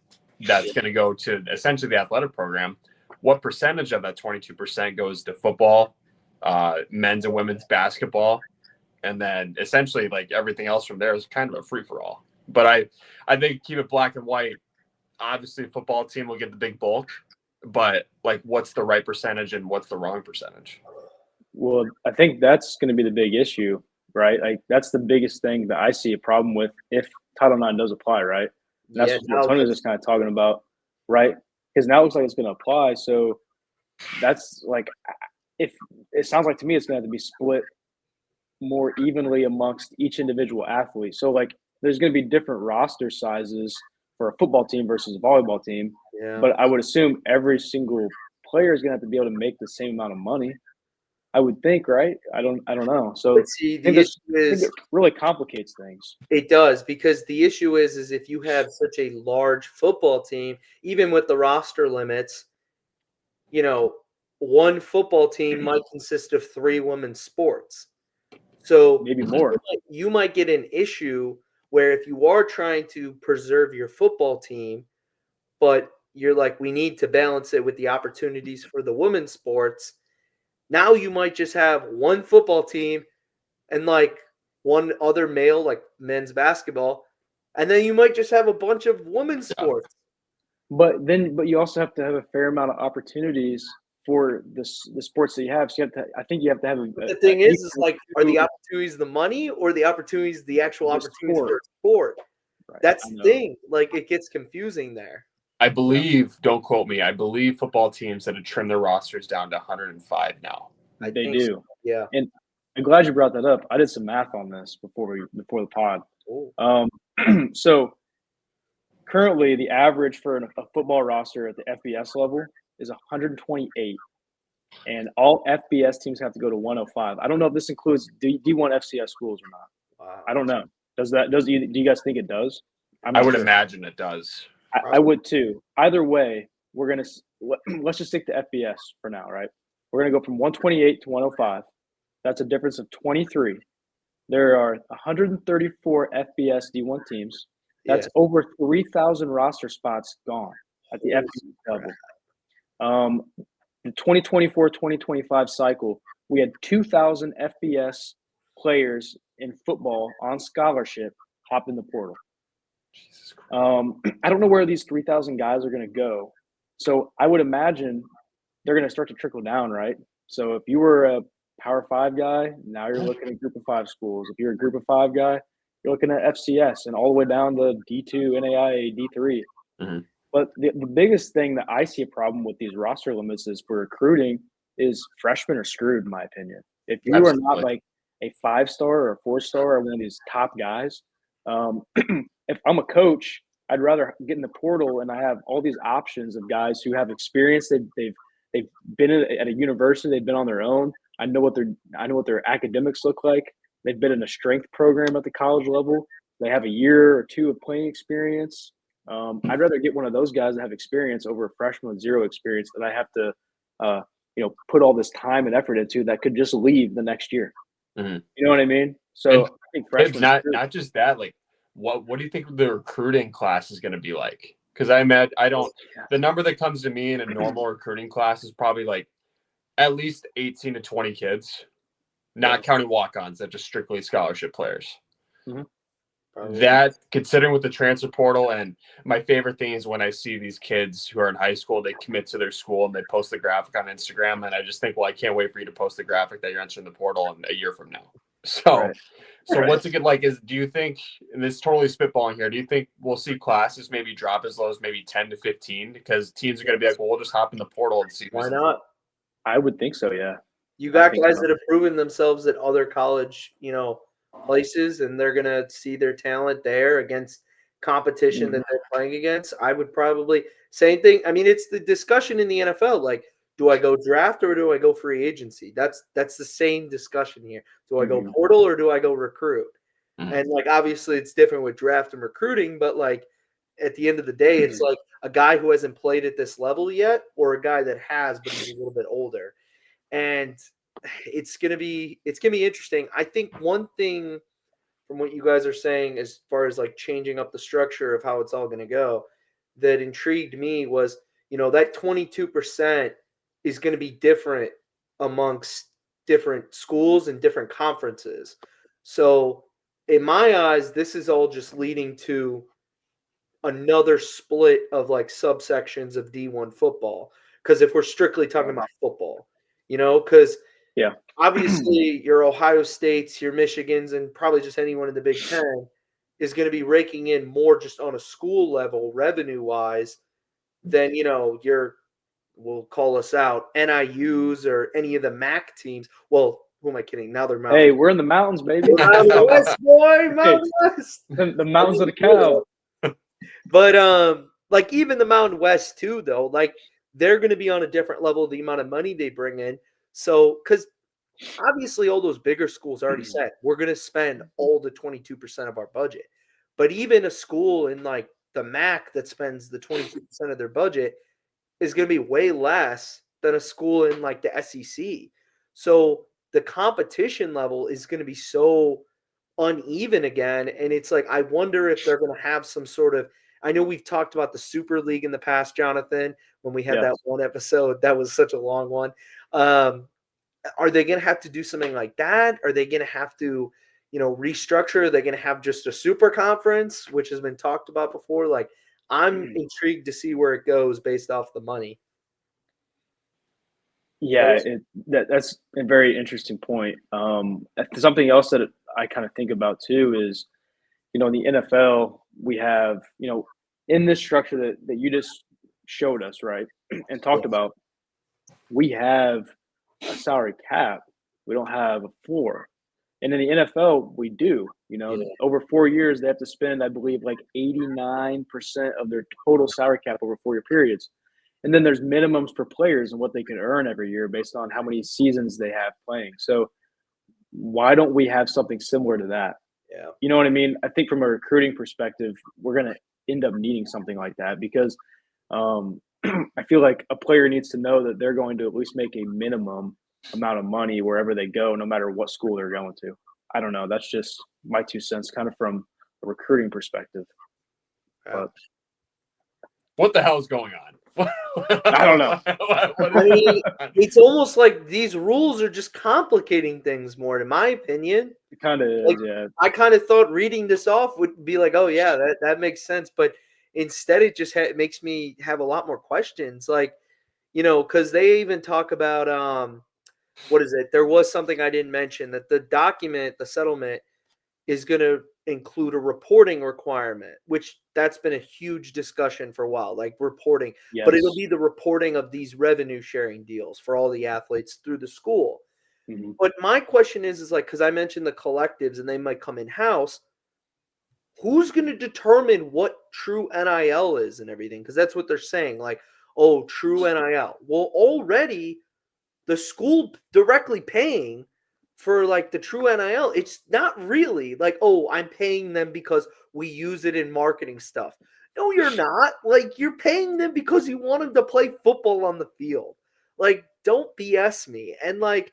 that's going to go to essentially the athletic program, what percentage of that 22% goes to football, men's and women's basketball, and then essentially like everything else from there is kind of a free-for-all. But I think keep it black and white. Obviously, the football team will get the big bulk, but like what's the right percentage and what's the wrong percentage? Well, I think that's going to be the big issue, right? Like that's the biggest thing that I see a problem with if Title IX does apply, right? And that's what Tony was just kind of talking about, right? Because now it looks like it's going to apply. So that's like, if it sounds like to me, it's going to have to be split more evenly amongst each individual athlete. So like, there's going to be different roster sizes for a football team versus a volleyball team. Yeah. But I would assume every single player is going to have to be able to make the same amount of money. I would think, right? I don't know. So see, I think it really complicates things. It does, because the issue is if you have such a large football team, even with the roster limits, one football team might consist of 3 women's sports. So maybe more. You might get an issue where if you are trying to preserve your football team, but you're like, we need to balance it with the opportunities for the women's sports. Now you might just have one football team and like one other male, like men's basketball, and then you might just have a bunch of women's sports. But you also have to have a fair amount of opportunities for the sports that you have. So I think you have to have. The thing is like, are the opportunities the money or the opportunities the actual opportunities for sport? Right. That's the thing. Like it gets confusing there. I believe, don't quote me, I believe football teams that have trimmed their rosters down to 105 now. They do. So. Yeah. And I'm glad you brought that up. I did some math on this before the pod. So currently the average for a football roster at the FBS level is 128. And all FBS teams have to go to 105. I don't know if this includes D1 FCS schools or not. Wow. I don't know. Do you guys think it does? I would imagine it does. I would too. Either way, let's just stick to FBS for now, right? We're going to go from 128 to 105. That's a difference of 23. There are 134 FBS D1 teams. That's over 3,000 roster spots gone at the FBS level. The 2024-2025 cycle, we had 2,000 FBS players in football on scholarship hop in the portal. I don't know where these 3,000 guys are going to go. So I would imagine they're going to start to trickle down, right? So if you were a Power 5 guy, now you're looking at Group of 5 schools. If you're a Group of 5 guy, you're looking at FCS and all the way down to D2, NAIA, D3. Mhm. But the biggest thing that I see a problem with these roster limits is for recruiting is freshmen are screwed, in my opinion. If you are not Absolutely. like a 5-star or a 4-star or one of these top guys, if I'm a coach, I'd rather get in the portal and I have all these options of guys who have experience. They've been at a university. They've been on their own. I know what their academics look like. They've been in a strength program at the college level. They have a year or two of playing experience. I'd rather get one of those guys that have experience over a freshman with zero experience that I have to, put all this time and effort into that could just leave the next year. Mhm. You know what I mean? So And I think It's freshmen. not just that. Like, what do you think the recruiting class is going to be like? Because the number that comes to me in a normal recruiting class is probably like at least 18 to 20 kids, not counting walk-ons, that just strictly scholarship players. Mhm. That, considering with the transfer portal, and my favorite thing is when I see these kids who are in high school, they commit to their school and they post the graphic on Instagram, and I just think, well, I can't wait for you to post the graphic that you're entering the portal in a year from now. So, what's it get like? Do you think, and this is totally spitballing here, do you think we'll see classes maybe drop as low as maybe 10 to 15 because teams are going to be like, well, we'll just hop in the portal and see. Why not? I would think so, yeah. You got think guys so. that have proven themselves at other college, places, and they're gonna see their talent there against competition that they're playing against. I would probably same thing. I mean, it's the discussion in the NFL. Like, do I go draft or do I go free agency? That's the same discussion here. Do I go Mhm. portal or do I go recruit? Mhm. And like obviously it's different with draft and recruiting, but like at the end of the day, it's like a guy who hasn't played at this level yet or a guy that has, but he's a little bit older. And it's gonna be interesting. I think one thing from what you guys are saying as far as like changing up the structure of how it's all gonna go that intrigued me was, that 22% is gonna be different amongst different schools and different conferences. So in my eyes, this is all just leading to another split of like subsections of D1 football. Because if we're strictly talking about football, because Yeah. obviously your Ohio States, your Michigans, and probably just anyone in the Big Ten is going to be raking in more just on a school level, revenue wise, than we'll call us out, NIUs or any of the MAC teams. Well, who am I kidding? Now they're Mountain. Hey, we're in the mountains, baby. We're Mountain West, boy, Mountain West. The mountains of the cow. But like even the Mountain West too, though, like they're going to be on a different level. The amount of money they bring in, so because obviously all those bigger schools already said we're going to spend all the 22% of our budget, but even a school in like the MAC that spends the 22% of their budget is going to be way less than a school in like the SEC. So the competition level is going to be so uneven again. And it's like, I wonder if they're going to have some sort of, I know we've talked about the Super League in the past, Johnathan, when we had that one episode, that was such a long one. Are they going to have to do something like that? Are they going to have to, restructure? Are they going to have just a super conference, which has been talked about before? Like, I'm intrigued to see where it goes based off the money. Yeah, that's a very interesting point. Something else that I kind of think about too is, in the NFL, we have, in this structure that you just showed us, right, and talked about, we have a salary cap. We don't have a floor. And in the NFL, we do. Over 4 years, they have to spend, I believe, like 89% of their total salary cap over 4-year periods. And then there's minimums for players and what they can earn every year based on how many seasons they have playing. So why don't we have something similar to that? Yeah. You know what I mean? I think from a recruiting perspective, we're going to end up needing something like that because I feel like a player needs to know that they're going to at least make a minimum amount of money wherever they go, no matter what school they're going to. I don't know. That's just my 2 cents kind of from a recruiting perspective. But what the hell is going on? I don't know. I mean, it's almost like these rules are just complicating things more, in my opinion. It kind of is, yeah. I kind of thought reading this off would be like, oh, yeah, that makes sense. But instead, it just makes me have a lot more questions. Like, because they even talk about what is it? There was something I didn't mention, that the document, the settlement, is going to include a reporting requirement, which that's been a huge discussion for a while, like reporting. But it'll Yes. be the reporting of these revenue sharing deals for all the athletes through the school. Mhm. But my question is like, because I mentioned the collectives and they might come in house, who's going to determine what true NIL is and everything? Because that's what they're saying. Like, oh, true NIL. Well, already the school directly paying for like the true NIL, it's not really like, oh, I'm paying them because we use it in marketing stuff. No, you're not. Like, you're paying them because you want them to play football on the field. Like, don't BS me. And like,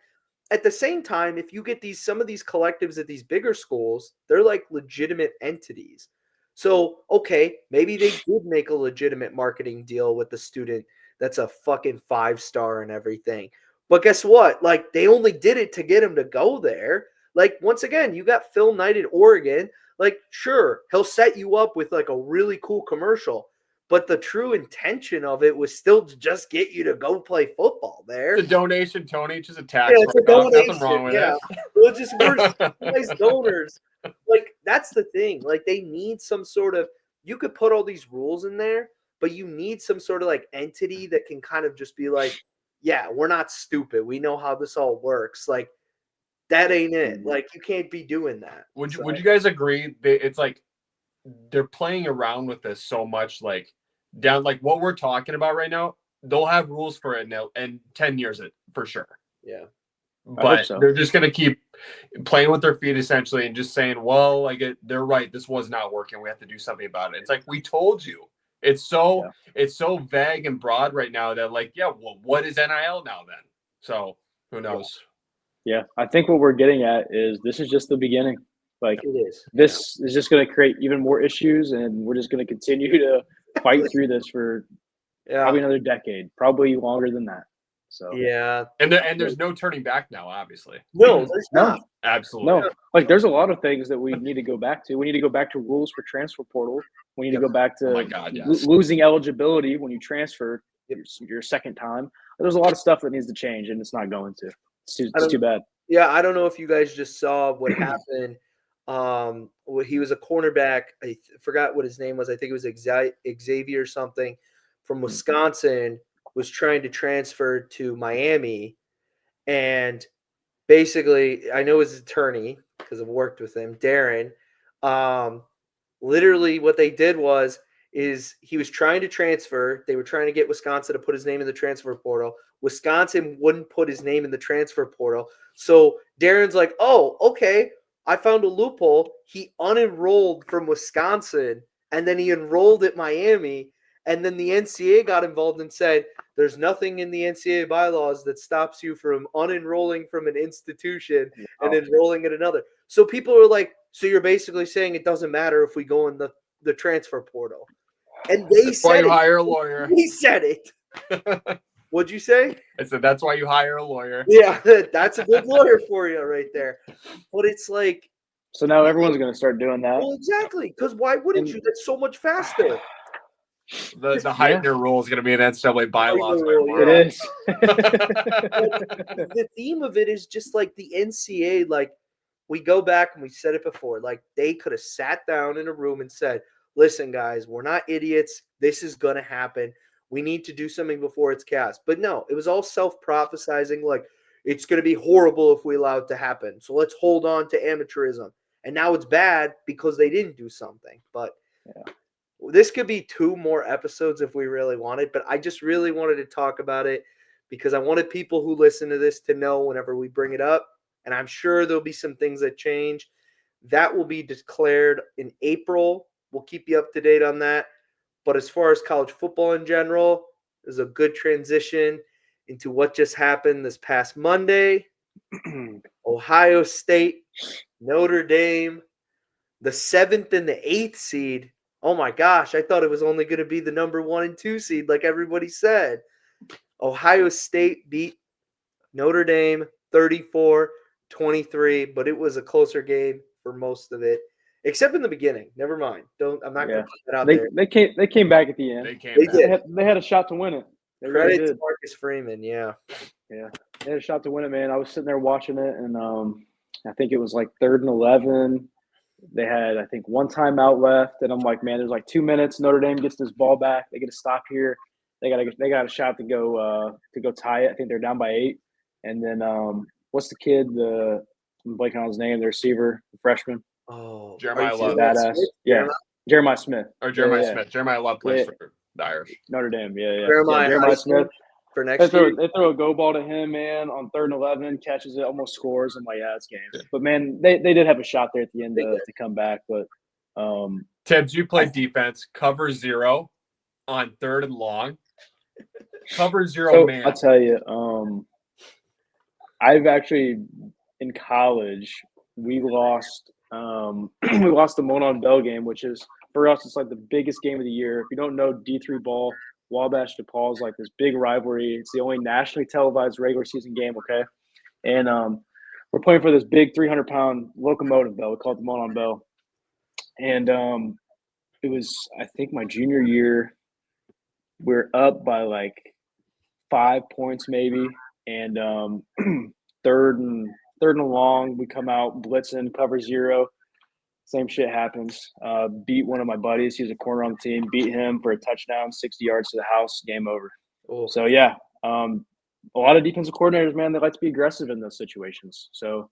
at the same time, if you get some of these collectives at these bigger schools, they're like legitimate entities. So, okay, maybe they did make a legitimate marketing deal with the student that's a fucking 5-star and everything. But guess what? Like, they only did it to get him to go there. Like, once again, you got Phil Knight at Oregon. Like, sure, he'll set you up with like a really cool commercial, but the true intention of it was still to just get you to go play football there. It's a donation, Tony. It's just a tax. Yeah, it's a write-off. donation. Nothing wrong with Yeah. it. Well, just we're nice donors. Like, that's the thing. Like, they need some sort of, you could put all these rules in there, but you need some sort of like entity that can kind of just be like, yeah, we're not stupid. We know how this all works. Like, that ain't it. Mhm. Like, you can't be doing that. Would you guys agree that it's like they're playing around with this so much, like down like what we're talking about right now? They'll have rules for it now in 10 years for sure. Yeah. I hope But so. they're just going to keep playing with their feet essentially and just saying, well, like they're right. This was not working. We have to do something about it. It's like, we told you. It's so vague and broad right now that like, yeah, well, what is NIL now then? So who knows? Yeah, I think what we're getting at is this is just the beginning. Like, It is. this is just going to create even more issues, and we're just going to continue to fight through this for probably Yeah. another decade, probably longer than that. So Yeah. And there's no turning back now, obviously. No, there's No. not. Absolutely. no, like there's a lot of things that we need to go back to. We need to go back to rules for transfer portal. We need to go back to Oh my God, yes. losing eligibility when you transfer your second time. There's a lot of stuff that needs to change, and it's not going to. It's too bad. Yeah, I don't know if you guys just saw what happened. He was a cornerback. I forgot what his name was. I think it was Xavier or something from Wisconsin, was trying to transfer to Miami. And basically, I know his attorney because I've worked with him, Darren. Literally what they did is he was trying to transfer. They were trying to get Wisconsin to put his name in the transfer portal. Wisconsin wouldn't put his name in the transfer portal. So Darren's like, oh, okay, I found a loophole. He unenrolled from Wisconsin and then he enrolled at Miami. And then the NCAA got involved and said, there's nothing in the NCAA bylaws that stops you from unenrolling from an institution and enrolling at another. So people are like, so you're basically saying it doesn't matter if we go in the transfer portal. And they That's why said you it. hire a lawyer. He said it. What'd you say? I said that's why you hire a lawyer. Yeah, that's a good lawyer for you right there. But it's like, So now everyone's going to start doing that. well, exactly. Because why wouldn't you? That's so much faster. The Heitner rule is going to be an NCAA bylaws by Heitner rule, tomorrow. It is. The theme of it is just like the NCAA, like, we go back and we said it before, like they could have sat down in a room and said, listen, guys, we're not idiots. This is going to happen. We need to do something before it's cast. But no, it was all self-prophesizing, like, it's going to be horrible if we allow it to happen. So let's hold on to amateurism. And now it's bad because they didn't do something. But this could be 2 more episodes if we really wanted. But I just really wanted to talk about it because I wanted people who listen to this to know whenever we bring it up. And I'm sure there'll be some things that change. That will be declared in April. We'll keep you up to date on that. But as far as college football in general, there's a good transition into what just happened this past Monday. Ohio State, Notre Dame, the 7th and the 8th seed. Oh my gosh, I thought it was only going to be the number 1 and 2 seed like everybody said. Ohio State beat Notre Dame 34-23, but it was a closer game for most of it, except in the beginning. Never mind. I'm not going to put that out there. They came back at the end. They came They back. did. They had a shot to win it. They Credit really to did. Marcus Freeman, yeah. Yeah, they had a shot to win it, man. I was sitting there watching it, and I think it was like 3rd and 11. They had, I think, one timeout left, and I'm like, man, there's like 2 minutes. Notre Dame gets this ball back. They get a stop here. They got a shot to go tie it. I think they're down by 8. And then what's the kid? I'm blanking on his name. The receiver, the freshman. Oh, Jeremiah Love. Badass. Yeah, Jeremiah Smith. Or Jeremiah Yeah. Smith. Jeremiah Love plays Yeah. for the Irish. Notre Dame. Yeah. Jeremiah Smith. for next year. They throw a go ball to him, man, on 3rd and 11, catches it, almost scores. I'm like, yeah, it's game. But, man, they did have a shot there at the end to come back. But Tibbs, you played defense, cover 0 on 3rd and long. Cover 0, so man. I'll tell you, I've actually, in college, we lost the Monon Bell game, which is, for us, it's like the biggest game of the year. If you don't know D3 ball, Wabash DePaul is like this big rivalry. It's the only nationally televised regular season game, okay? And we're playing for this big 300-pound locomotive bell. We call it the Monon Bell. And it was, I think, my junior year. We're up by like 5 points maybe. And third and long, we come out blitzing, cover 0. Same shit happens. Beat one of my buddies. He was a corner on the team. Beat him for a touchdown, 60 yards to the house. Game over. Oh. So, yeah, a lot of defensive coordinators, man, they like to be aggressive in those situations. So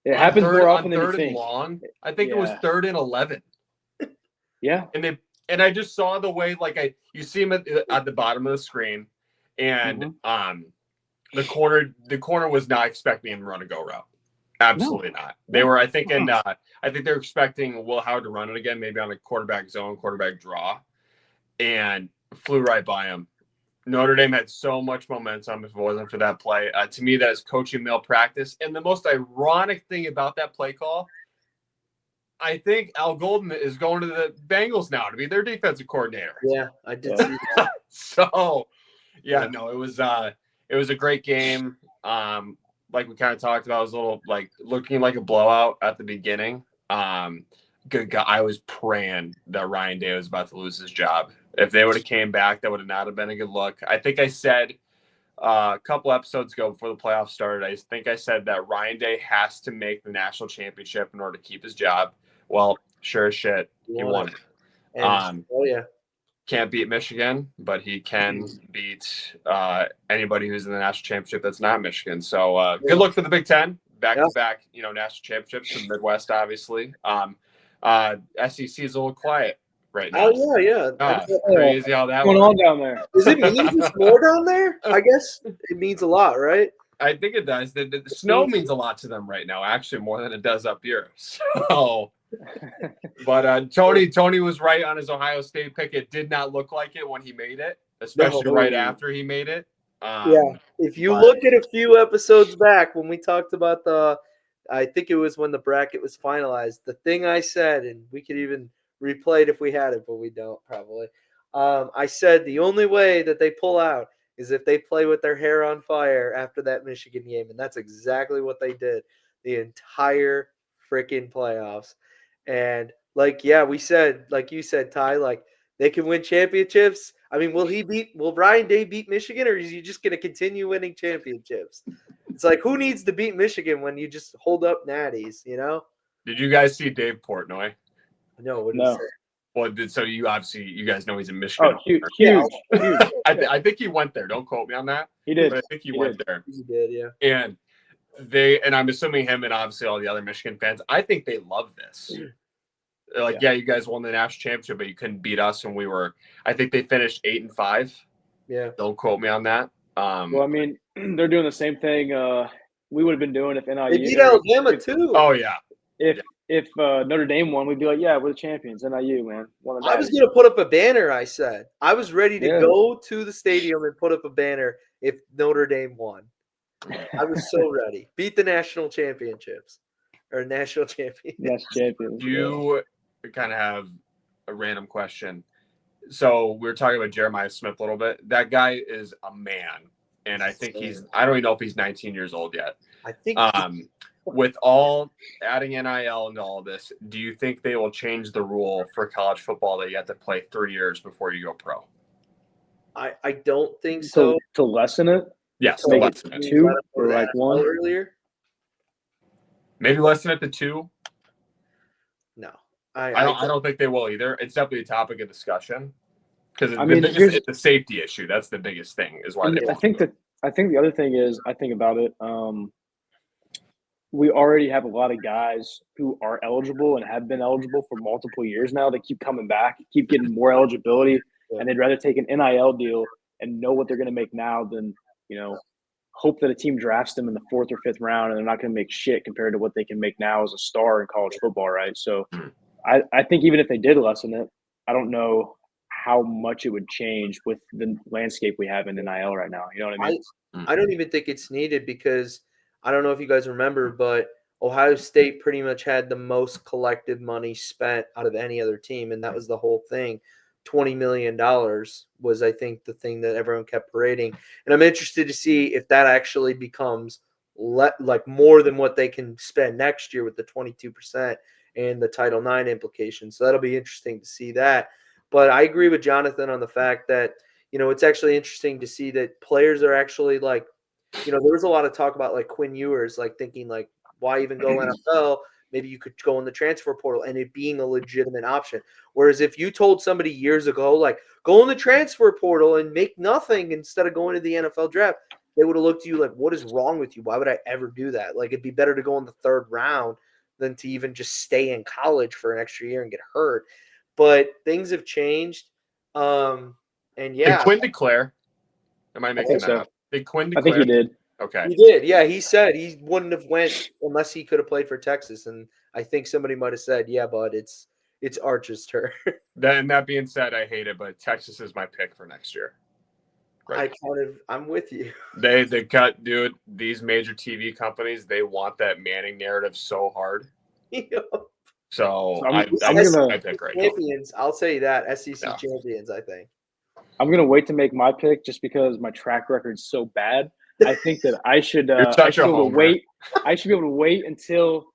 it happens more often than you think. Long, I think it was 3rd and 11. Yeah. And I just saw the way, like, you see him at the bottom of the screen, and the corner was not expecting him to run a go route. Absolutely not. They were, I think they're expecting Will Howard to run it again, maybe on a quarterback zone, quarterback draw, and flew right by him. Notre Dame had so much momentum if it wasn't for that play. To me, that is coaching malpractice. And the most ironic thing about that play call, I think Al Golden is going to the Bengals now to be their defensive coordinator. Yeah, I did see that. So, no, it was a great game. Like we kind of talked about, it was a little like looking like a blowout at the beginning. Good God, I was praying that Ryan Day was about to lose his job. If they would have came back, that would have not have been a good look. I think I said a couple episodes ago before the playoffs started, I think I said that Ryan Day has to make the national championship in order to keep his job. Well, sure as shit, he won it. Can't beat Michigan, but he can beat anybody who's in the national championship that's not Michigan. So good luck for the Big Ten. Back-to-back, national championships in the Midwest, obviously. SEC is a little quiet right now. Oh, yeah. Crazy how that going works. on down there. Does it mean there's more down there? I guess it means a lot, right? I think it does. The snow means a lot to them right now, actually, more than it does up here. So, but Tony was right on his Ohio State pick. It did not look like it when he made it, especially right after he made it. If you look at a few episodes back when we talked about I think it was when the bracket was finalized, the thing I said, and we could even replay it if we had it, but we don't probably. I said the only way that they pull out is if they play with their hair on fire after that Michigan game, and that's exactly what they did the entire freaking playoffs. And we said, like you said, Ty, like they can win championships. I mean, will Ryan Day beat Michigan, or is he just going to continue winning championships? It's like, who needs to beat Michigan when you just hold up natties, Did you guys see Dave Portnoy? No, what did he say? Well, so you guys know he's in Michigan. Oh, huge. I think he went there. Don't quote me on that. He did. But I think he went there. He did, yeah. And I'm assuming him and obviously all the other Michigan fans, I think they love this. They're like, you guys won the national championship, but you couldn't beat us when we were. I think they finished 8-5. Yeah. Don't quote me on that. Well, I mean, they're doing the same thing we would have been doing if NIU. They beat Alabama too. Oh yeah. If Notre Dame won, we'd be like, we're the champions. NIU, man. I was going to put up a banner, I said. I was ready to go to the stadium and put up a banner if Notre Dame won. I was so ready. Beat the national championships. Or national champions. National champions. You kind of have a random question. So we were talking about Jeremiah Smith a little bit. That guy is a man. And I think I don't even know if he's 19 years old yet. I think with all adding NIL and all this, do you think they will change the rule for college football that you have to play 3 years before you go pro? I don't think so. To lessen it. Yes, To make it lessen it. 2 or like 1 earlier. Maybe lessen it to 2. No, I don't think they will either. It's definitely a topic of discussion because it's a safety issue. That's the biggest thing. Is why they want. I think the other thing is I think about it. We already have a lot of guys who are eligible and have been eligible for multiple years now. They keep coming back, keep getting more eligibility, and they'd rather take an NIL deal and know what they're going to make now than hope that a team drafts them in the 4th or 5th round and they're not going to make shit compared to what they can make now as a star in college football, right? So I think even if they did lessen it, I don't know how much it would change with the landscape we have in NIL right now. You know what I mean? I don't even think it's needed because I don't know if you guys remember, but Ohio State pretty much had the most collective money spent out of any other team, and that was the whole thing. $20 million was, I think, the thing that everyone kept parading. And I'm interested to see if that actually becomes like more than what they can spend next year with the 22% and the Title IX implications. So that'll be interesting to see that. But I agree with Johnathan on the fact that, it's actually interesting to see that players are actually like, there was a lot of talk about like Quinn Ewers, like thinking like, why even go NFL? Maybe you could go in the transfer portal and it being a legitimate option. Whereas if you told somebody years ago, like, go in the transfer portal and make nothing instead of going to the NFL draft, they would have looked at you like, what is wrong with you? Why would I ever do that? Like, it'd be better to go in the 3rd round than to even just stay in college for an extra year and get hurt. But things have changed. And yeah. Did Quinn declare? Am I making that up? Did Quinn declare? I think he did. Okay. He did. Yeah, he said he wouldn't have went unless he could have played for Texas. And I think somebody might have said, yeah, bud, it's Arch's turn. That being said, I hate it, but Texas is my pick for next year. Right. I'm with you. They cut, dude, these major TV companies, they want that Manning narrative so hard. So I'm I pick right champions. I'll say that SEC champions. I think I'm gonna wait to make my pick just because my track record's so bad. I think that I should. You're such a homer. I should be able to wait until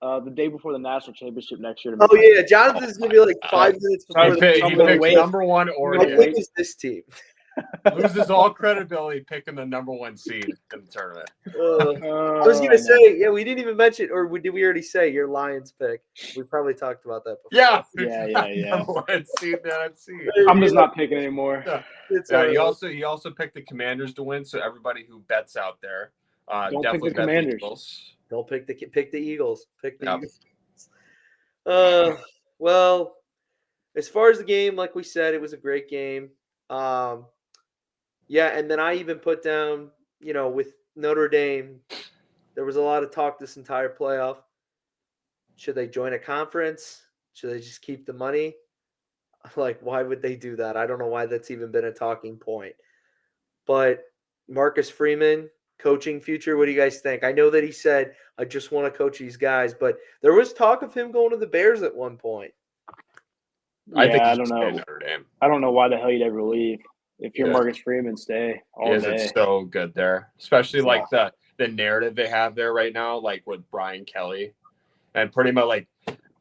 the day before the national championship next year. Oh yeah, Jonathan's gonna be like 5 minutes before he picks number 1 Oregon. How big is this team? Loses all credibility picking the number 1 seed in the tournament. I was gonna say, yeah, we didn't even mention, or did we already say your Lions pick? We probably talked about that before. Yeah. Number 1 seed, I'm just not picking anymore. He also picked the Commanders to win. So everybody who bets out there, don't definitely pick the Commanders. Eagles. Don't pick the Eagles. Pick the Eagles. Well, as far as the game, like we said, it was a great game. Yeah, and then I even put down, with Notre Dame, there was a lot of talk this entire playoff. Should they join a conference? Should they just keep the money? Like, why would they do that? I don't know why that's even been a talking point. But Marcus Freeman, coaching future, what do you guys think? I know that he said, I just want to coach these guys, but there was talk of him going to the Bears at one point. I think I don't know. Notre Dame. I don't know why the hell you'd ever leave. If you're Marcus Freeman, stay all day. It's so good there, especially like the narrative they have there right now, like with Brian Kelly, and pretty much like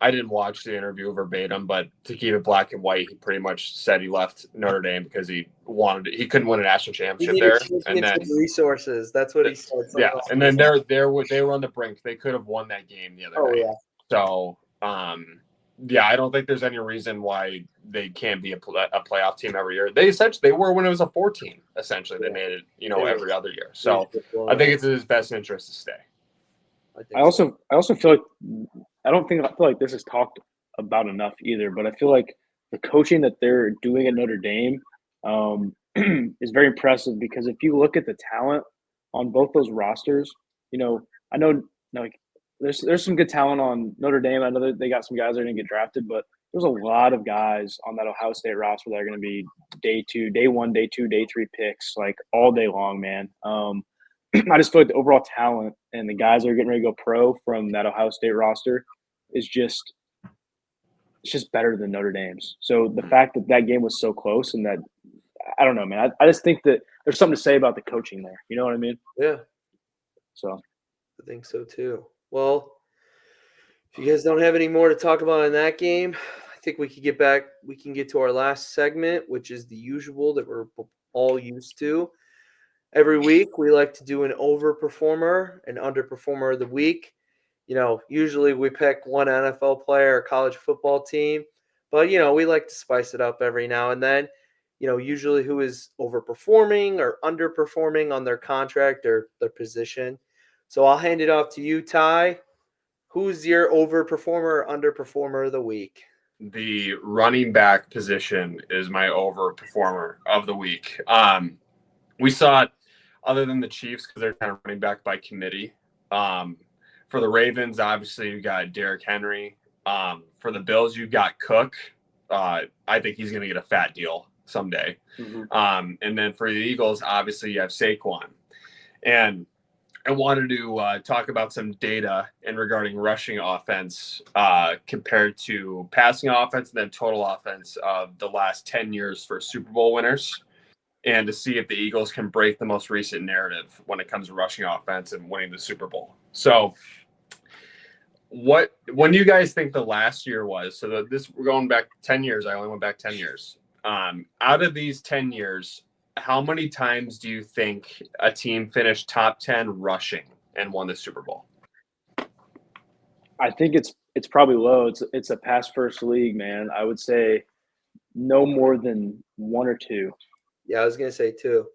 I didn't watch the interview verbatim, but to keep it black and white, he pretty much said he left Notre Dame because he couldn't win a national championship there, and then resources. That's what he said. Yeah, and then they were on the brink. They could have won that game the other night. Yeah. So yeah, I don't think there's any reason why they can't be a playoff team every year. They were when it was a 14. Essentially, they made it, every other year. So I think it's in his best interest to stay. I also feel like I feel like this is talked about enough either, but I feel like the coaching that they're doing at Notre Dame is very impressive because if you look at the talent on both those rosters, I know like there's some good talent on Notre Dame. I know that they got some guys that are going to get drafted, but there's a lot of guys on that Ohio State roster that are going to be day 1, day 2, day 3 picks like all day long, man. I just feel like the overall talent and the guys that are getting ready to go pro from that Ohio State roster is just better than Notre Dame's. So the fact that game was so close and that I don't know, man. I just think that there's something to say about the coaching there. You know what I mean? Yeah. So I think so too. Well, if you guys don't have any more to talk about in that game, I think we can get to our last segment, which is the usual that we're all used to. Every week, we like to do an overperformer and underperformer of the week. Usually we pick one NFL player or college football team, but, we like to spice it up every now and then. Usually who is overperforming or underperforming on their contract or their position. So I'll hand it off to you, Ty. Who's your overperformer or underperformer of the week? The running back position is my overperformer of the week. We saw it other than the Chiefs because they're kind of running back by committee. For the Ravens, obviously, you got Derrick Henry. For the Bills, you got Cook. I think he's going to get a fat deal someday. Mm-hmm. And then for the Eagles, obviously, you have Saquon. And I wanted to talk about some data in regarding rushing offense compared to passing offense and then total offense of the last 10 years for Super Bowl winners, and to see if the Eagles can break the most recent narrative when it comes to rushing offense and winning the Super Bowl. So when do you guys think the last year was? So we're going back 10 years. I only went back 10 years. Out of these 10 years, how many times do you think a team finished top 10 rushing and won the Super Bowl? I think it's probably low. It's a pass first league, man. I would say no more than one or two. Yeah, I was going to say two.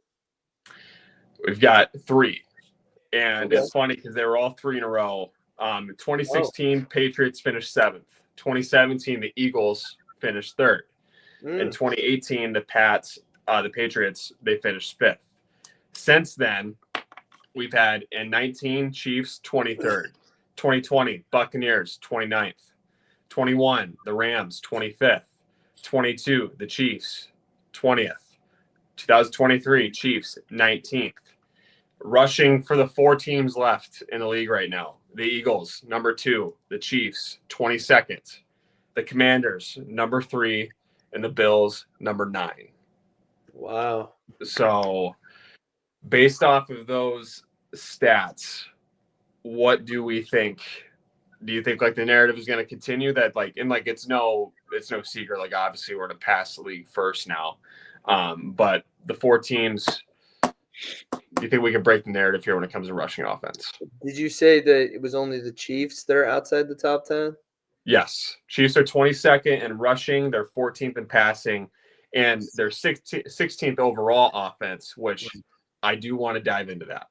We've got three. And It's funny because they were all three in a row. 2016, Patriots finished 7th. 2017, the Eagles finished 3rd. In 2018, the Patriots, they finished 5th. Since then, we've had in 19, Chiefs 23rd. 2020, Buccaneers 29th. 21, the Rams 25th. 22, the Chiefs 20th. 2023, Chiefs 19th. Rushing for the 4 teams left in the league right now. The Eagles, number 2. The Chiefs, 22nd. The Commanders, number 3. And the Bills, number 9. Wow. So based off of those stats, what do we think? Do you think like the narrative is going to continue that it's no secret, like obviously we're to pass the league first now. But the 4 teams, do you think we can break the narrative here when it comes to rushing offense? Did you say that it was only the Chiefs that are outside the top 10? Yes. Chiefs are 22nd in rushing. They're 14th in passing. And they're 16th overall offense, which I do want to dive into that.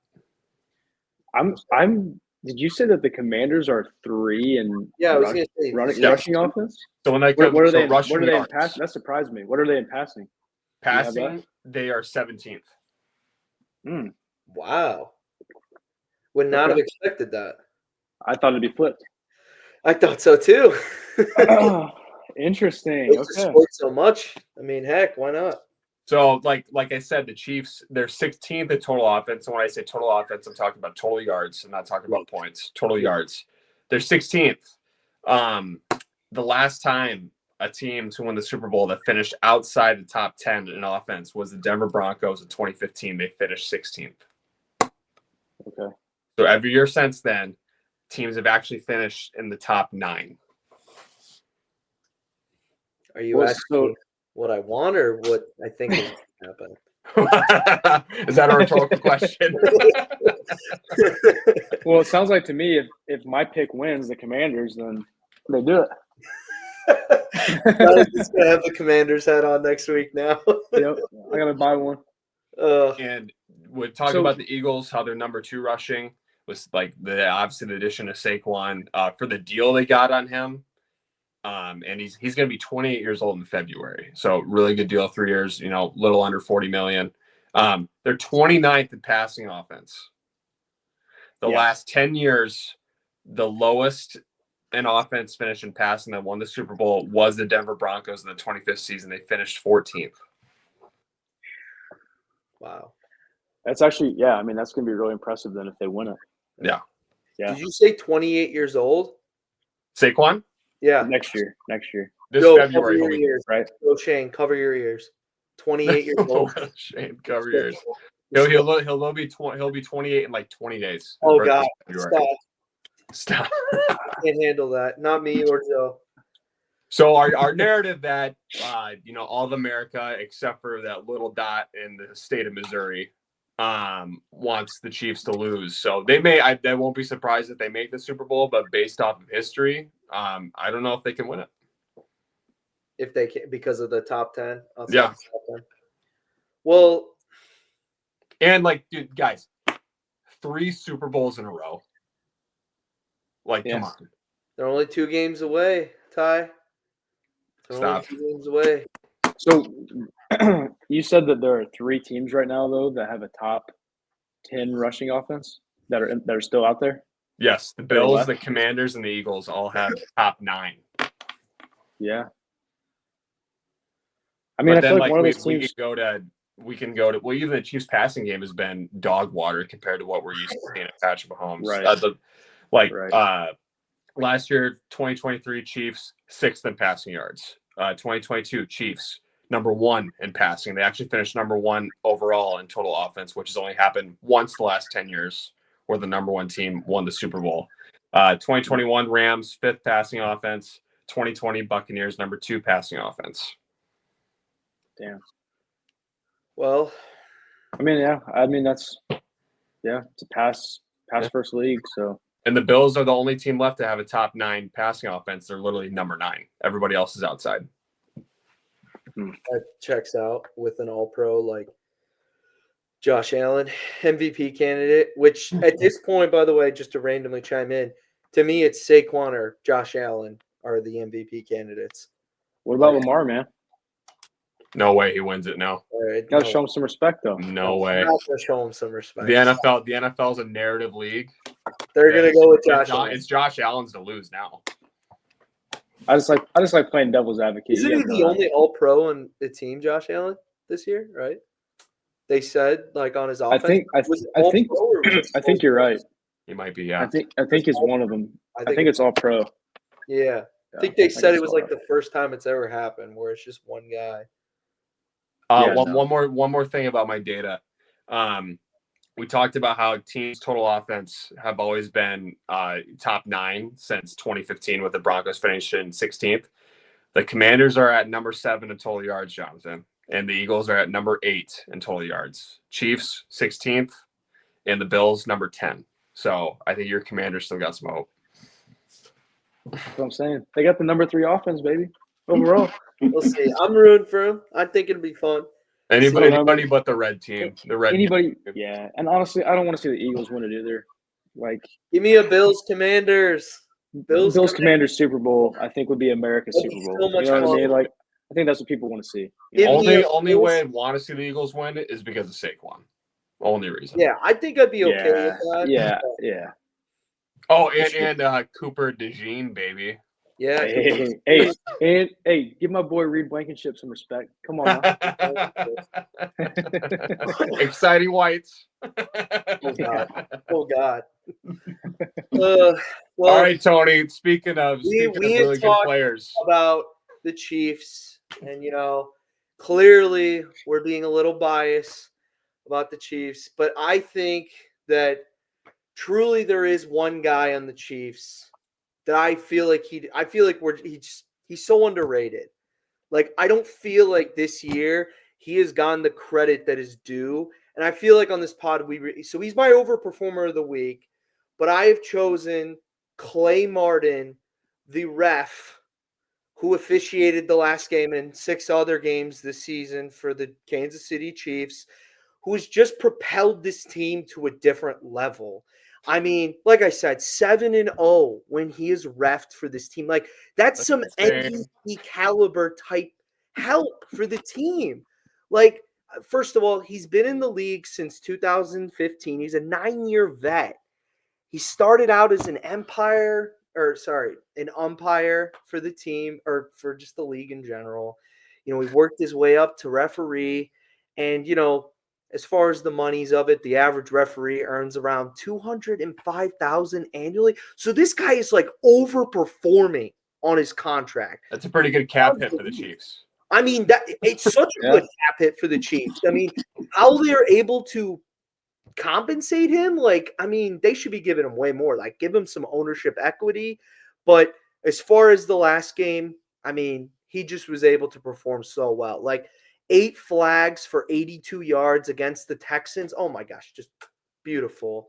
Did you say that the Commanders are 3 in I was going to say rushing offense? So when they come, what are they rushing in passing? That surprised me. What are they in passing? Passing, they are 17th. Wow. Would not have expected that. I thought it'd be flipped. I thought so too. Interesting. Okay. Sport so much. I mean, heck, why not? So, like I said, the Chiefs, they're 16th in total offense. And when I say total offense, I'm talking about total yards. I'm not talking about points. Total yards. They're 16th. The last time a team to win the Super Bowl that finished outside the top 10 in offense was the Denver Broncos in 2015. They finished 16th. Okay. So every year since then, teams have actually finished in the top 9. Are you asking what I want or what I think is going to happen? Is that a rhetorical question? Well, it sounds like to me if my pick wins, the Commanders, then they do it. I'm just gonna have the Commanders hat on next week now. Yep, I gotta buy one. And we're talking about the Eagles, how they're number 2 rushing was like obviously the addition of Saquon for the deal they got on him. And he's going to be 28 years old in February. So really good deal, 3 years, little under $40 million. They're 29th in passing offense. The last 10 years, the lowest in offense finish in passing that won the Super Bowl was the Denver Broncos in the 25th season. They finished 14th. Wow. That's actually, that's going to be really impressive then if they win it. Yeah. Did you say 28 years old? Saquon? Yeah. Next year. This February, cover your ears, right? Go Shane, cover your ears. 28 years old. Shane, cover your ears. He'll be 28 in like 20 days. Oh God! Stop! I can't handle that. Not me or Joe. So our narrative that all of America except for that little dot in the state of Missouri wants the Chiefs to lose. So I won't be surprised if they make the Super Bowl, but based off of history, I don't know if they can win it. If they can, because of the top 10. Yeah. Top 10. Well, and dude, guys, 3 Super Bowls in a row. Come on. They're only 2 games away, Ty. They're Stop. only 2 games away. So you said that there are 3 teams right now, though, that have a top 10 rushing offense that are still out there? Yes, the Bills, the Commanders, and the Eagles all have top 9. Yeah. I mean, I feel like one of those teams we can go to well, even the Chiefs passing game has been dog water compared to what we're used to seeing at Patrick Mahomes. Right. Last year, 2023 Chiefs 6th in passing yards. 2022 Chiefs number 1 in passing. They actually finished number 1 overall in total offense, which has only happened once the last 10 years, where the number 1 team won the Super Bowl. 2021 Rams 5th passing offense. 2020 Buccaneers number 2 passing offense. Damn. Well, I mean, yeah. I mean, it's a pass first league. So. And the Bills are the only team left to have a top 9 passing offense. They're literally number 9. Everybody else is outside. That checks out with an All-Pro like Josh Allen, MVP candidate. Which at this point, by the way, just to randomly chime in, to me, it's Saquon or Josh Allen are the MVP candidates. What about Lamar, man? No way he wins it. No. Gotta show him some respect, though. No way. Not gonna show him some respect. The NFL is a narrative league. They're gonna go with Josh Allen. It's Josh Allen's to lose now. I just like playing devil's advocate. Isn't he the only All-Pro on the team, Josh Allen, this year? Right? They said on his offense. I think you're right. He might be. Yeah. I think he's one of them. I think it's All-Pro. Yeah. I think they said it was the first time it's ever happened where it's just one guy. One more thing about my data. We talked about how teams' total offense have always been top 9 since 2015, with the Broncos finishing 16th. The Commanders are at number 7 in total yards, Johnathan, and the Eagles are at number 8 in total yards. Chiefs 16th, and the Bills number 10. So I think your Commanders still got some hope. That's what I'm saying. They got the number 3 offense, baby. Overall. We'll see. I'm rooting for him. I think it'll be fun. Anybody but the red team. Yeah. And honestly, I don't want to see the Eagles win it either. Give me a Bills Commanders. Bills Commanders Super Bowl, I think, would be America's Super Bowl. So much you know what fun. I mean? I think that's what people want to see. Only way I'd want to see the Eagles win is because of Saquon. Only reason. Yeah, I think I'd be okay with that. Yeah. Oh, and Cooper DeJean, baby. Yeah. Hey, give my boy Reed Blankenship some respect. Come on. Exciting whites. Oh God. All right, Tony. Speaking of really good players, about the Chiefs, and clearly we're being a little biased about the Chiefs, but I think that truly there is one guy on the Chiefs that I feel like he's so underrated. I don't feel like this year he has gotten the credit that is due. And I feel like on this pod, so he's my overperformer of the week, but I have chosen Clay Martin, the ref who officiated the last game and 6 other games this season for the Kansas City Chiefs, who has just propelled this team to a different level. I mean, like I said, 7-0 when he is reffed for this team. That's some MVP caliber type help for the team. First of all, he's been in the league since 2015. He's a 9-year vet. He started out as an umpire for the team, or for just the league in general. He worked his way up to referee, and as far as the monies of it, the average referee earns around $205,000 annually. So this guy is overperforming on his contract. That's a pretty good cap hit for the Chiefs. I mean, it's such a good cap hit for the Chiefs. I mean, how they're able to compensate him, they should be giving him way more. Give him some ownership equity. But as far as the last game, I mean, he just was able to perform so well. Like 8 flags for 82 yards against the Texans. Oh my gosh, just beautiful.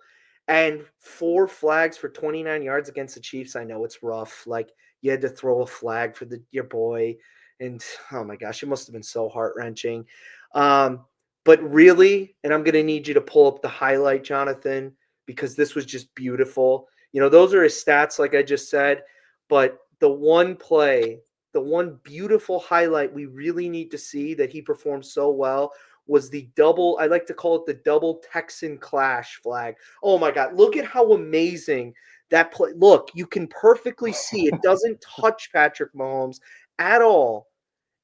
And 4 flags for 29 yards against the Chiefs. I know it's rough. Like you had to throw a flag for your boy. And oh my gosh, it must have been so heart-wrenching. But really, and I'm going to need you to pull up the highlight, Johnathan, because this was just beautiful. Those are his stats, like I just said. But the one play, the one beautiful highlight we really need to see that he performed so well was the double, I like to call it the double Texan clash flag. Oh my God, look at how amazing that play. Look, you can perfectly see it doesn't touch Patrick Mahomes at all.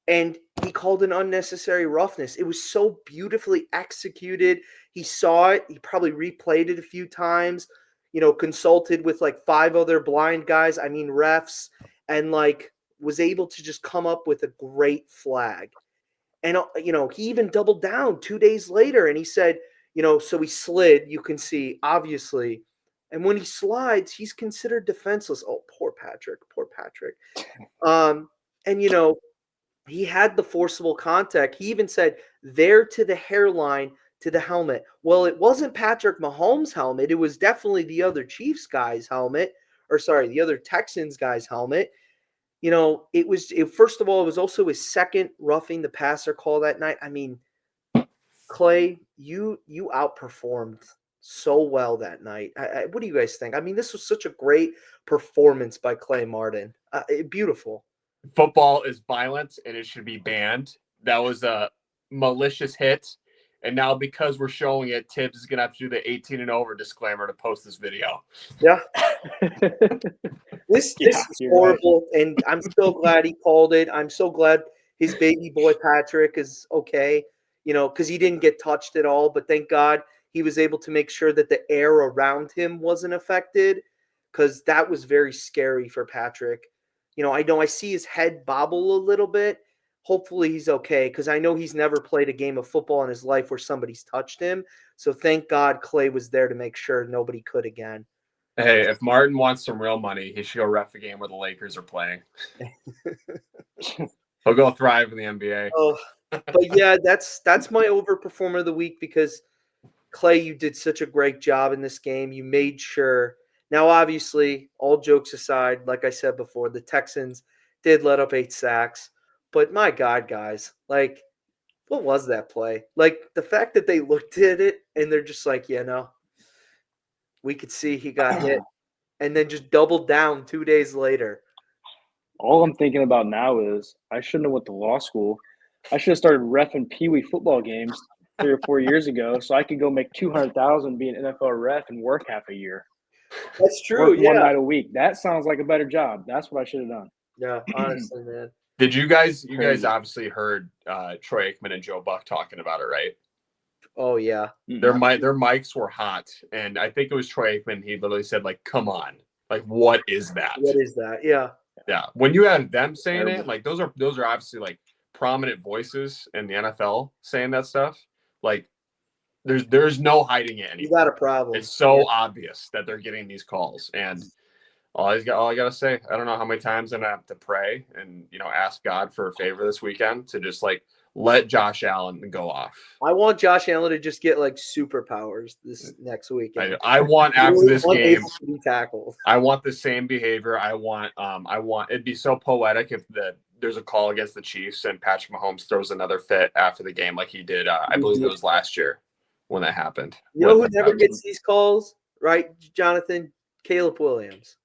And he called an unnecessary roughness. It was so beautifully executed. He saw it. He probably replayed it a few times, consulted with like 5 other blind guys, refs, and like was able to just come up with a great flag. And, he even doubled down 2 days later and he said, so he slid, you can see, obviously. And when he slides, he's considered defenseless. Oh, poor Patrick. And, he had the forcible contact. He even said, there to the hairline, to the helmet. Well, it wasn't Patrick Mahomes' helmet. It was definitely the other Chiefs guy's helmet. Or sorry, the other Texans guy's helmet. First of all, it was also his second roughing the passer call that night. Clay, you outperformed so well that night. What do you guys think? This was such a great performance by Clay Martin. Beautiful. Football is violent and it should be banned. That was a malicious hit. And now because we're showing it, Tibbs is going to have to do the 18 and over disclaimer to post this video. Yeah. This is horrible. Right. And I'm so glad he called it. I'm so glad his baby boy Patrick is okay, because he didn't get touched at all. But thank God he was able to make sure that the air around him wasn't affected, because that was very scary for Patrick. I see his head bobble a little bit. Hopefully he's okay, because I know he's never played a game of football in his life where somebody's touched him. So thank God Clay was there to make sure nobody could again. Hey, if Martin wants some real money, he should go ref a game where the Lakers are playing. He'll go thrive in the NBA. Oh, but yeah, that's my overperformer of the week, because Clay, you did such a great job in this game. You made sure. Now, obviously, all jokes aside, like I said before, the Texans did let up 8 sacks. But my God, guys, like, what was that play? Like, the fact that they looked at it and they're just like, yeah, no, we could see he got hit, and then just doubled down 2 days later. All I'm thinking about now is I shouldn't have went to law school. I should have started reffing Pee-wee football games 3 or 4 years ago, so I could go make $200,000 being an NFL ref and work half a year. That's true. Work one night a week. That sounds like a better job. That's what I should have done. Yeah, honestly, man. Did you guys obviously heard Troy Aikman and Joe Buck talking about it, right? Oh yeah. Their mics were hot, and I think it was Troy Aikman. He literally said, like, "Come on, like, what is that? What is that?" Yeah. Yeah. When you have them saying it, like, those are obviously like prominent voices in the NFL saying that stuff. Like, there's no hiding it anymore. You got a problem. It's so obvious that they're getting these calls, and all I gotta say, I don't know how many times I'm gonna have to pray and ask God for a favor this weekend to just like let Josh Allen go off. I want Josh Allen to just get like superpowers this next weekend. I want after this game to be tackled. I want the same behavior. I want it'd be so poetic if there's a call against the Chiefs and Patrick Mahomes throws another fit after the game like he did. I believe it was last year when that happened. You know who never gets these calls, right, Johnathan? Caleb Williams.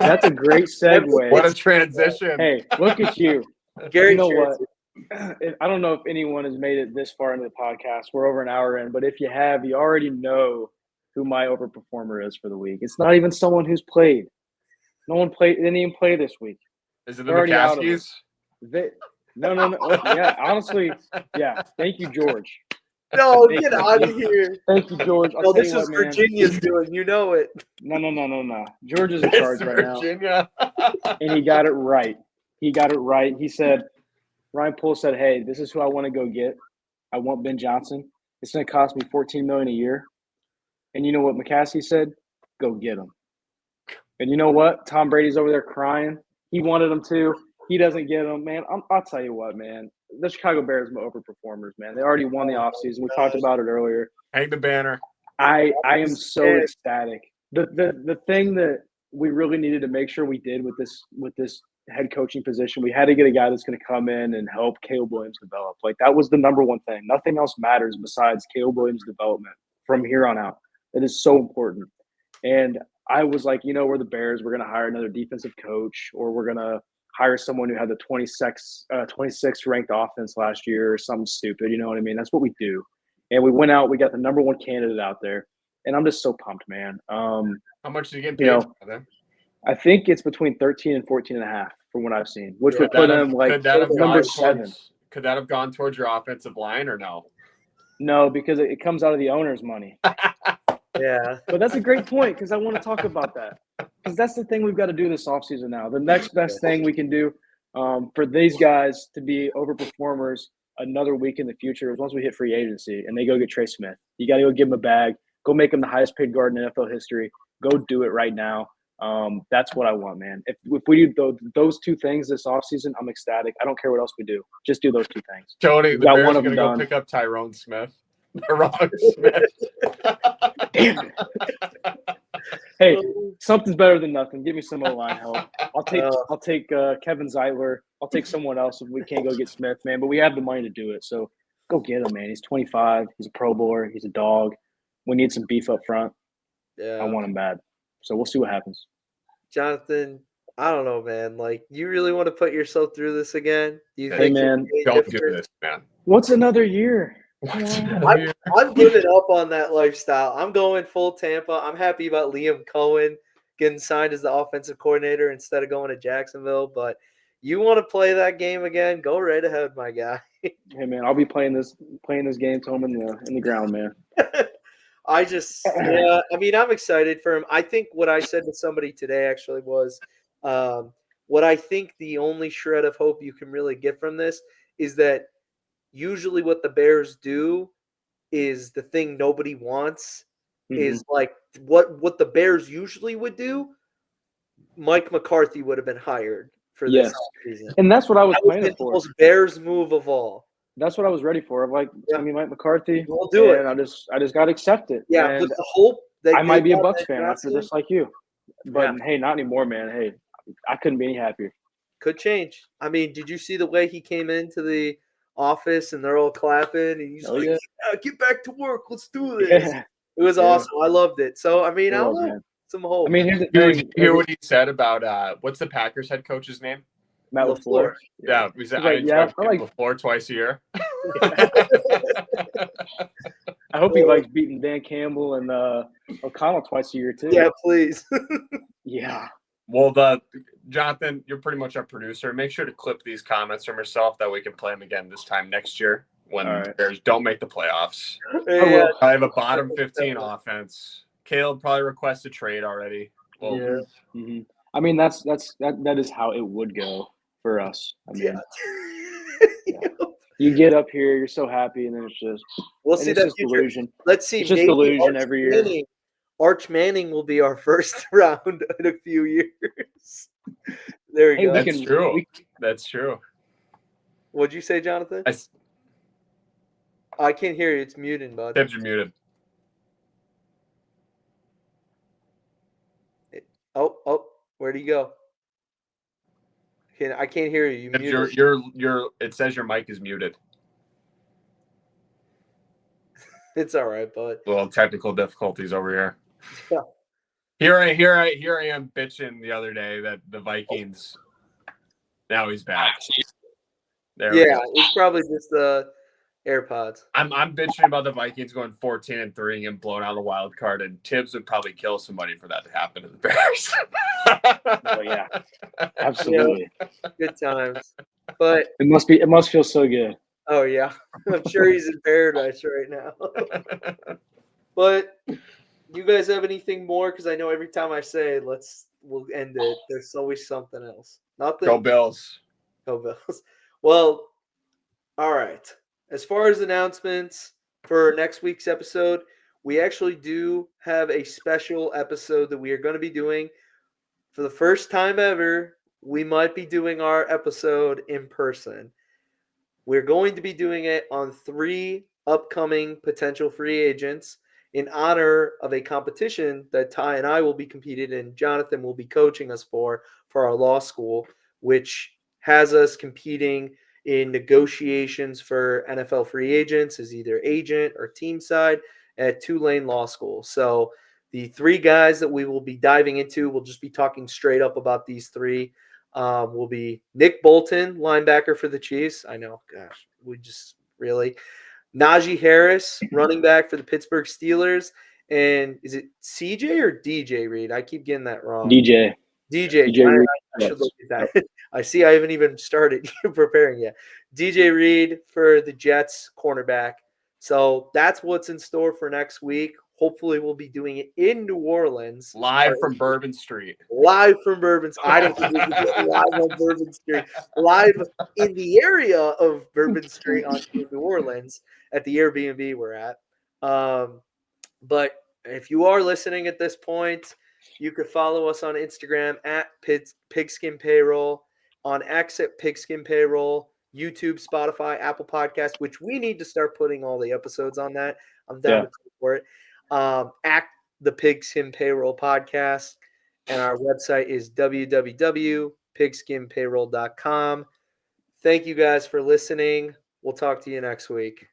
That's a great segue. What a transition. Hey, look at you. Gary, you know what? I don't know if anyone has made it this far into the podcast. We're over an hour in, but if you have, you already know who my overperformer is for the week. It's not even someone who's played. No one played. Didn't even play this week. Is it the McCaskies? No. Yeah, honestly, yeah. Thank you, George. No, get out of here. Thank you, George. No, this is Virginia's doing. You know it. No. George is in charge right now. And he got it right. He said, Ryan Poole said, hey, this is who I want to go get. I want Ben Johnson. It's going to cost me $14 million a year. And you know what McCaskey said? Go get him. And you know what? Tom Brady's over there crying. He wanted him to. He doesn't get them, man. I'll tell you what, man. The Chicago Bears are overperformers, man. They already won the offseason. We talked about it earlier. Hang the banner. I am so ecstatic. The thing that we really needed to make sure we did with this head coaching position, we had to get a guy that's going to come in and help Caleb Williams develop. Like, that was the number one thing. Nothing else matters besides Caleb Williams' development from here on out. It is so important. And I was like, we're the Bears. We're going to hire another defensive coach, or we're going to hire someone who had the 26th ranked offense last year or something stupid. You know what I mean? That's what we do. And we went out. We got the number one candidate out there. And I'm just so pumped, man. How much did you get paid? I think it's between 13 and 14 and a half from what I've seen, which would put him like number 7. Could that have gone towards your offensive line or no? No, because it comes out of the owner's money. Yeah. But that's a great point, because I want to talk about that. Because that's the thing we've got to do this offseason now. The next best thing we can do for these guys to be overperformers another week in the future is once we hit free agency and they go get Trey Smith. You got to go give him a bag. Go make him the highest paid guard in NFL history. Go do it right now. That's what I want, man. If we do those two things this offseason, I'm ecstatic. I don't care what else we do. Just do those two things. Tony, the Bears are going to go pick up Tyrone Smith. Smith. Damn it. Hey, something's better than nothing. Give me some O-line help. I'll take Kevin Zeitler. I'll take someone else if we can't go get Smith, man. But we have the money to do it, so go get him, man. He's 25. He's a Pro Bowler. He's a dog. We need some beef up front. Yeah. I want him bad. So we'll see what happens. Johnathan, I don't know, man. Like, you really want to put yourself through this again? Do you think man, don't do this, man. What's another year? I'm giving up on that lifestyle. I'm going full Tampa. I'm happy about Liam Cohen getting signed as the offensive coordinator instead of going to Jacksonville. But you want to play that game again? Go right ahead, my guy. Hey, man, I'll be playing this game to him in the ground, man. I'm excited for him. I think what I said to somebody today actually was what I think the only shred of hope you can really get from this is that usually what the Bears do is the thing nobody wants is like what the Bears usually would do. Mike McCarthy would have been hired for this season. And that's what I was planning for. The most Bears move of all. That's what I was ready for. I'm like, Mike McCarthy. We'll do it. I just got to accept it. Yeah, and with the hope that I might be a Bucs fan after just like you. But hey, not anymore, man. Hey, I couldn't be any happier. Could change. I mean, did you see the way he came into the office and they're all clapping and he's like, get back to work. Let's do this. Yeah. It was awesome. I loved it. So, I mean, I don't know. Some hope. I mean, here's the thing. Hear what he said about what's the Packers head coach's name? Matt LaFleur. Yeah, I like LaFleur twice a year. I hope he likes beating Dan Campbell and O'Connell twice a year too. Yeah, please. Yeah. Well, Johnathan, you're pretty much our producer. Make sure to clip these comments from yourself that we can play them again this time next year when the Bears don't make the playoffs. Yeah. I have a bottom 15 offense. Caleb probably requested trade already. Well, yeah. Mm-hmm. I mean, that is how it would go for us. I mean, you get up here, you're so happy, and then it's just delusion. Let's see. It's just delusion every year. Arch Manning will be our first round in a few years. There you go. That's true. That's true. What'd you say, Johnathan? I can't hear you. It's muted, bud. Tibbs, you're muted. Oh, where'd he go? I can't hear you. It says your mic is muted. It's all right, bud. Well, technical difficulties over here. Yeah. Here I am bitching the other day that the Vikings. Now he's back. It's probably just the AirPods. I'm bitching about the Vikings going 14-3 and blowing out a wild card, and Tibbs would probably kill somebody for that to happen to the Bears. Oh yeah, absolutely. Yeah, good times. But it must feel so good. Oh yeah, I'm sure he's in paradise right now. But you guys have anything more? Because I know every time I say we'll end it, there's always something else. Nothing. Go Bills. Go Bills. Well, all right. As far as announcements for next week's episode, we actually do have a special episode that we are going to be doing for the first time ever. we might be doing our episode in person. We're going to be doing it on 3 upcoming potential free agents in honor of a competition that Ty and I will be competing in. Johnathan will be coaching us for our law school, which has us competing in negotiations for NFL free agents as either agent or team side at Tulane Law School. So the 3 guys that we will be diving into, we'll just be talking straight up about these 3. Will be Nick Bolton, linebacker for the Chiefs. I know, gosh, we just really. Najee Harris, running back for the Pittsburgh Steelers. And is it CJ or DJ Reed? I keep getting that wrong. DJ. I should look at that. I see I haven't even started preparing yet. DJ Reed for the Jets cornerback. So that's what's in store for next week. Hopefully, we'll be doing it in New Orleans. Live from Bourbon Street. Live from Bourbon. I didn't think we could do it live on Bourbon Street. Live in the area of Bourbon Street in New Orleans at the Airbnb we're at. But if you are listening at this point, you could follow us on Instagram at Pigskin Payroll, on X at Pigskin Payroll, YouTube, Spotify, Apple Podcasts, which we need to start putting all the episodes on that. I'm down to pay for it. At the Pigskin Payroll Podcast, and our website is www.pigskinpayroll.com. Thank you guys for listening. We'll talk to you next week.